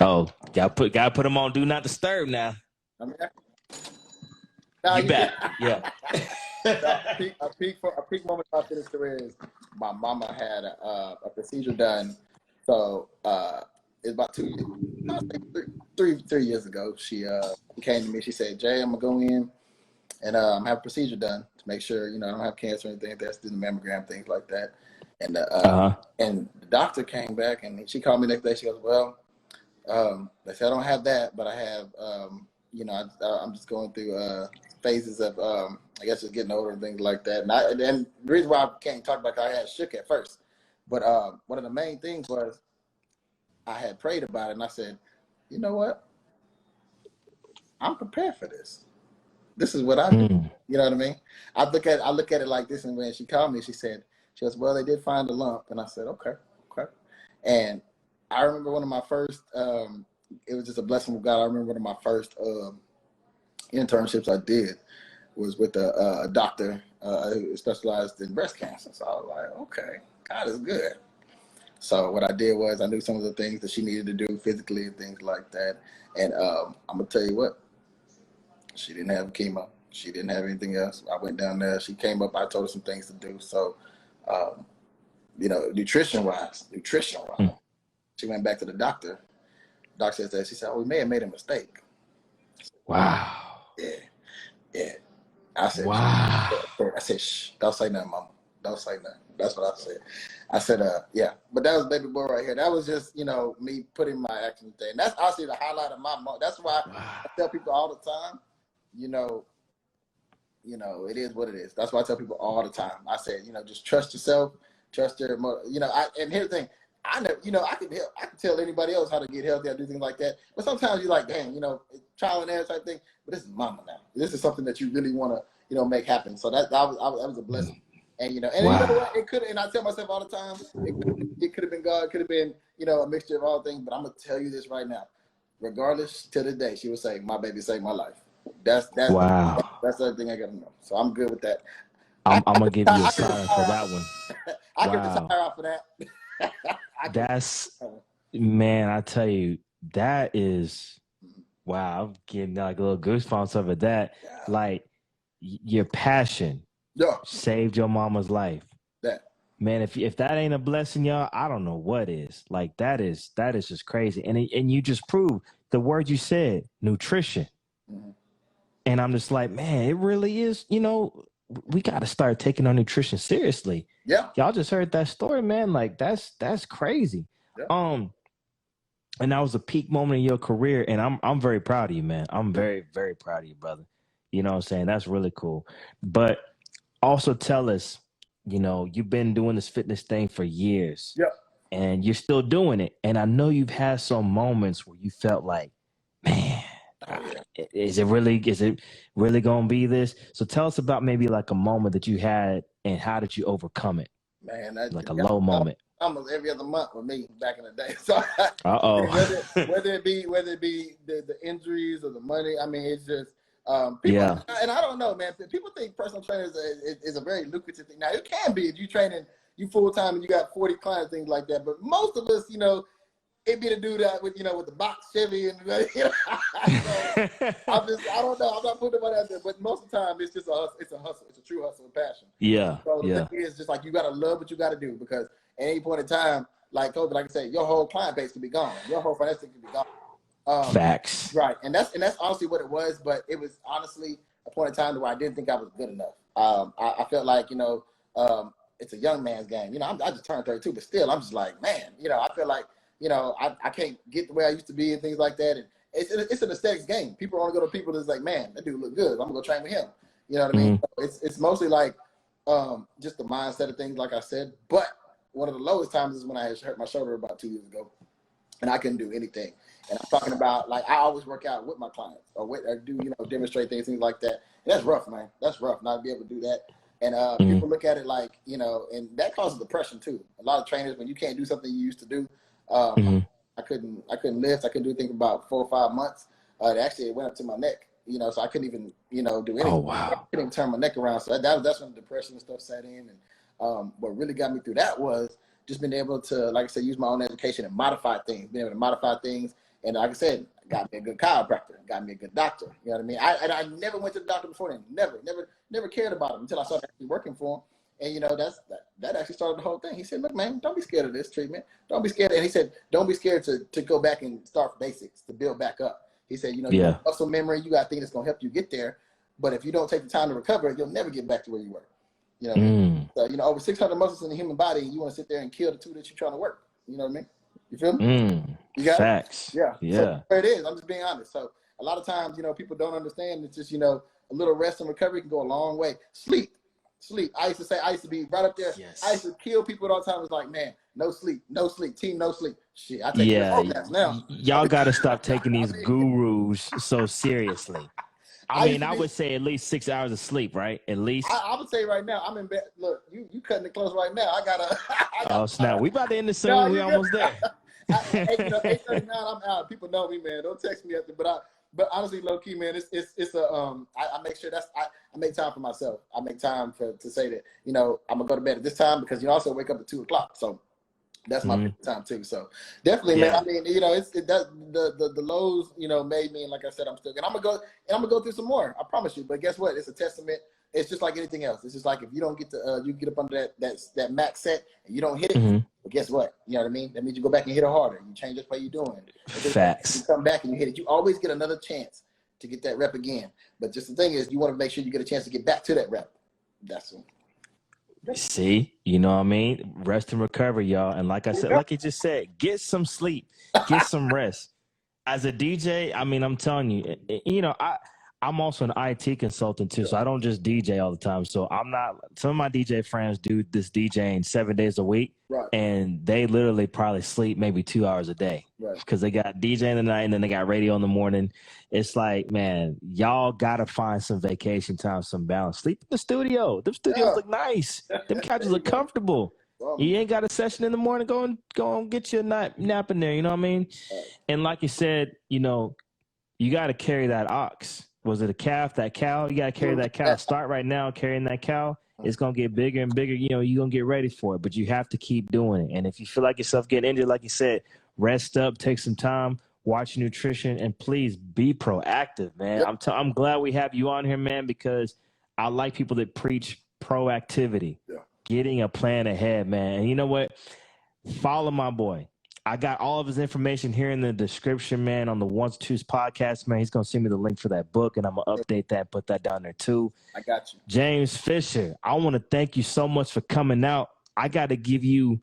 Oh, gotta put them on Do Not Disturb now. I'm back. You back? Yeah. A peak moment in my fitness career is my mama had a procedure done. So it's about 2 years, 3 years ago. She came to me. She said, "Jay, I'm gonna go in and have a procedure done to make sure I don't have cancer or anything. That's the mammogram, things like that." And and the doctor came back and she called me the next day. She goes, "Well, they said I don't have that, but I have I'm just going through phases of I guess just getting older and things like that." And the reason why I can't talk about it, I had shook at first, but one of the main things was I had prayed about it and I said, "You know what? I'm prepared for this. This is what I do." You know what I mean? I look at it like this. And when she called me, she goes, "Well, they did find a lump." And I said, okay. And I remember one of my first, it was just a blessing of God. I remember one of my first internships I did was with a doctor who specialized in breast cancer. So I was like, okay, God is good. So what I did was I knew some of the things that she needed to do physically and things like that. And I'm going to tell you what, she didn't have chemo. She didn't have anything else. I went down there. She came up. I told her some things to do. So, nutrition-wise, she went back to the doctor. The doctor says that. She said, "Oh, we may have made a mistake." Wow. Yeah. I said, wow. I said, "Shh, don't say nothing, mama. Don't say nothing." That's what I said. I said, yeah. But that was baby boy right here. That was just, me putting my action there. And that's honestly the highlight of my month. That's why I tell people all the time, it is what it is. That's why I tell people all the time. I said, just trust yourself, trust your mother. And here's the thing. I never, I can tell anybody else how to get healthy or do things like that. But sometimes you're like, dang, trial and error type thing. But this is mama now. This is something that you really want to, make happen. So that was a blessing. And you know what? It could, and I tell myself all the time, it could have been God, it could have been, a mixture of all things. But I'm gonna tell you this right now. Regardless, to the day, she would say, "My baby saved my life." That's wow. That's the other thing I gotta know. So I'm good with that. I'm gonna give you a sign for that one. I can retire off of that. That's, man, I tell you, that is, wow. I'm getting like a little goosebumps over that. Yeah. Like your passion saved your mama's life. Man, if that ain't a blessing, y'all, I don't know what is. Like that is just crazy. And you just proved the word you said, nutrition. Mm-hmm. And I'm just like, man, it really is, we got to start taking our nutrition seriously. Yeah. Y'all just heard that story, man. Like that's crazy. Yeah. And that was a peak moment in your career. And I'm very proud of you, man. I'm very, very proud of you, brother. You know what I'm saying? That's really cool. But also tell us, you've been doing this fitness thing for years. Yeah. And you're still doing it. And I know you've had some moments where you felt like, man, is it really going to be this? So tell us about maybe like a moment that you had and how did you overcome it? Man, like a low moment. Almost every other month with me back in the day. So whether it be the injuries or the money, I mean, it's just people, and I don't know, man. People think personal training is a very lucrative thing. Now it can be if you training you full time and you got 40 clients, things like that. But most of us, it be the dude that with the box Chevy and so, I don't know. I'm not putting money out there, but most of the time it's just a hustle. It's a hustle. It's a true hustle and passion. Yeah. So the thing is just like you gotta love what you gotta do because at any point in time, like Kobe, like I said, your whole client base could be gone. Your whole financial could be gone. Facts. Right, and that's honestly what it was. But it was honestly a point in time where I didn't think I was good enough. I felt like, you know, it's a young man's game. You know, I just turned 32, but still, I'm just like, man, you know, I feel like, you know, I can't get the way I used to be and things like that. And it's an aesthetics game. People want to go to people that's like, man, that dude look good. I'm gonna go train with him. You know what I mean? So it's mostly like just the mindset of things, like I said. But one of the lowest times is when I hurt my shoulder about 2 years ago, and I couldn't do anything. And I'm talking about, like, I always work out with my clients or do, you know, demonstrate things like that. And that's rough, man. That's rough not to be able to do that. And people look at it like, you know, and that causes depression too. A lot of trainers, when you can't do something you used to do, I couldn't lift. I couldn't do things for about 4 or 5 months. Actually, it went up to my neck, you know, so I couldn't even, you know, do anything. Oh, wow. I couldn't even turn my neck around. So that's when the depression and stuff set in. And what really got me through that was just being able to, like I said, use my own education and modify things, being able to modify things. And like I said, got me a good chiropractor, got me a good doctor. You know what I mean? I never went to the doctor before then. Never cared about him until I started actually working for him. And, you know, that actually started the whole thing. He said, look, man, don't be scared of this treatment. Don't be scared. And he said, don't be scared to go back and start basics, to build back up. He said, you know, you have muscle memory, you got things that's going to help you get there. But if you don't take the time to recover, you'll never get back to where you were. You know what I mean? So, you know, over 600 muscles in the human body, and you want to sit there and kill the 2 that you're trying to work. You know what I mean? You feel me? You got Facts. it? Yeah. So there it is. I'm just being honest. So a lot of times, you know, people don't understand. It's just, you know, a little rest and recovery can go a long way. Sleep. I used to be right up there. Yes. I used to kill people all the time. It was like, man, no sleep, team, no sleep. Shit, I take programs now. Y'all got to stop taking these gurus so seriously. I would say at least 6 hours of sleep, right? At least. I would say right now, I'm in bed. Look, you cutting it close right now. I gotta. Oh snap! We about to end the soon. We almost there. 8:39. I'm out. People know me, man. Don't text me after. But honestly, low key, man, it's a I make sure I make time for myself. I make time to say that, you know, I'm gonna go to bed at this time because you also wake up at 2 o'clock. So that's my time too. So definitely, man. I mean, you know, the lows, you know, made me, and like I said, I'm still, and I'm gonna go through some more. I promise you. But guess what? It's a testament. It's just like anything else. It's just like if you don't get to you get up under that max set and you don't hit it. But guess what? You know what I mean? That means you go back and hit it harder. You change the way you're doing it. Facts. You come back and you hit it. You always get another chance to get that rep again. But just the thing is, you want to make sure you get a chance to get back to that rep. That's it. See, you know what I mean? Rest and recover, y'all. And like I said, like you just said, get some sleep, get some rest. As a DJ, I mean, I'm telling you, you know, I'm also an IT consultant too, so I don't just DJ all the time. So I'm not. Some of my DJ friends do this DJing 7 days a week, and they literally probably sleep maybe 2 hours a day because they got DJ in the night and then they got radio in the morning. It's like, man, y'all gotta find some vacation time, some balance. Sleep in the studio. Them studios look nice. Them couches look comfortable. You ain't got a session in the morning. Go and get you a nap in there. You know what I mean? And like you said, you know, you got to carry that ox. Was it a calf, that cow? You got to carry that cow. Start right now carrying that cow. It's going to get bigger and bigger. You know, you're going to get ready for it, but you have to keep doing it. And if you feel like yourself getting injured, like you said, rest up, take some time, watch your nutrition, and please be proactive, man. I'm glad we have you on here, man, because I like people that preach proactivity, getting a plan ahead, man. And you know what? Follow my boy. I got all of his information here in the description, man, on the 1's, 2's podcast, man. He's going to send me the link for that book, and I'm going to update that and put that down there, too. I got you. James Fisher, I want to thank you so much for coming out. I got to give you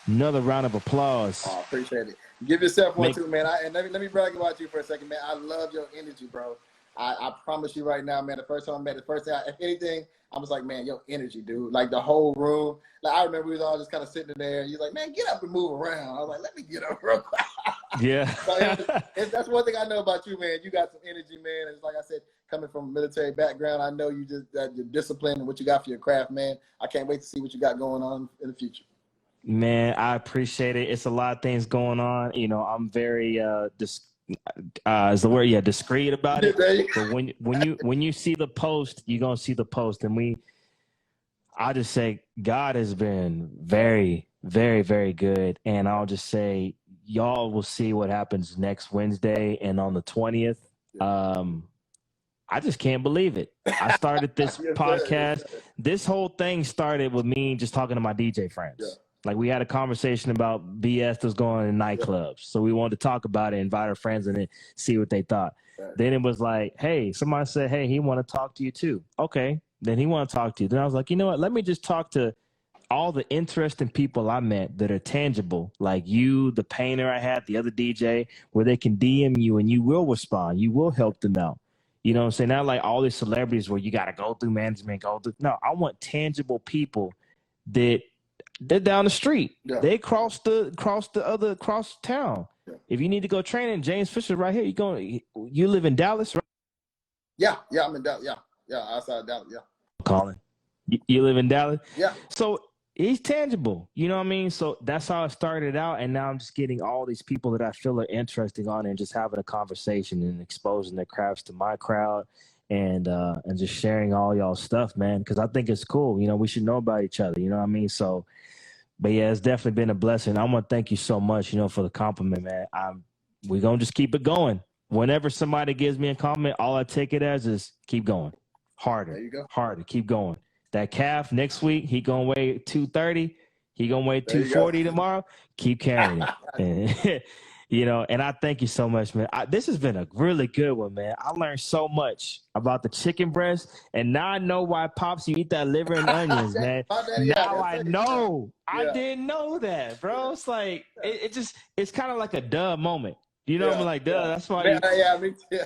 another round of applause. Oh, appreciate it. Give yourself one, too, man. And let me brag about you for a second, man. I love your energy, bro. I promise you right now, man, the first time I met, if anything, I was like, man, your energy, dude. Like the whole room. Like I remember we was all just kind of sitting there. And you're like, man, get up and move around. I was like, let me get up, bro. Yeah. So that's one thing I know about you, man. You got some energy, man. It's like I said, coming from a military background, I know you just your discipline and what you got for your craft, man. I can't wait to see what you got going on in the future. Man, I appreciate it. It's a lot of things going on. You know, I'm very is the word discreet about it. But when you see the post, you're gonna see the post. And I'll just say God has been very, very, very good. And I'll just say y'all will see what happens next Wednesday and on the 20th. I just can't believe it. I started this podcast. This whole thing started with me just talking to my DJ friends. Like we had a conversation about BS that's going in nightclubs. So we wanted to talk about it, invite our friends and then see what they thought. Right. Then it was like, hey, somebody said, hey, he want to talk to you too. Okay. Then he want to talk to you. Then I was like, you know what? Let me just talk to all the interesting people I met that are tangible, like you, the painter I had, the other DJ, where they can DM you and you will respond. You will help them out. You know what I'm saying? Not like all these celebrities where you got to go through management, No, I want tangible people that they're down the street. Yeah. They cross town. Yeah. If you need to go training, James Fisher right here. You live in Dallas, right? Yeah, I'm in Dallas. Yeah, outside Dallas. Yeah. Colin, you live in Dallas. Yeah. So he's tangible. You know what I mean? So that's how it started out, and now I'm just getting all these people that I feel are interesting on and just having a conversation and exposing their crafts to my crowd. And just sharing all y'all stuff, man, because I think it's cool. You know, we should know about each other. You know what I mean? So, but yeah, it's definitely been a blessing. I want to thank you so much, you know, for the compliment, man. We're going to just keep it going. Whenever somebody gives me a compliment, all I take it as is keep going. Harder. There you go. Harder. Keep going. That calf next week, he going to weigh 230. He going to weigh 240 tomorrow. Keep carrying it. You know, and I thank you so much, man. This has been a really good one, man. I learned so much about the chicken breast, and now I know why Pops you eat that liver and onions, man. Now I know. I didn't know that, bro. It's like it's kind of like a duh moment. You know, I'm like, duh. That's why. Yeah, me too.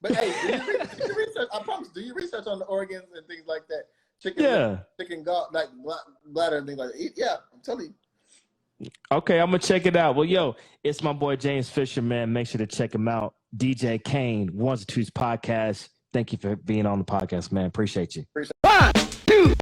But hey, do you research? I promise. Do you research on the organs and things like that? Chicken gut, like bladder and things like that. Yeah, I'm telling you. Okay, I'm gonna check it out. Well, yo, it's my boy James Fisher, man. Make sure to check him out. DJ Kane, 1's, 2's podcast. Thank you for being on the podcast, man. Appreciate you. 1, 2.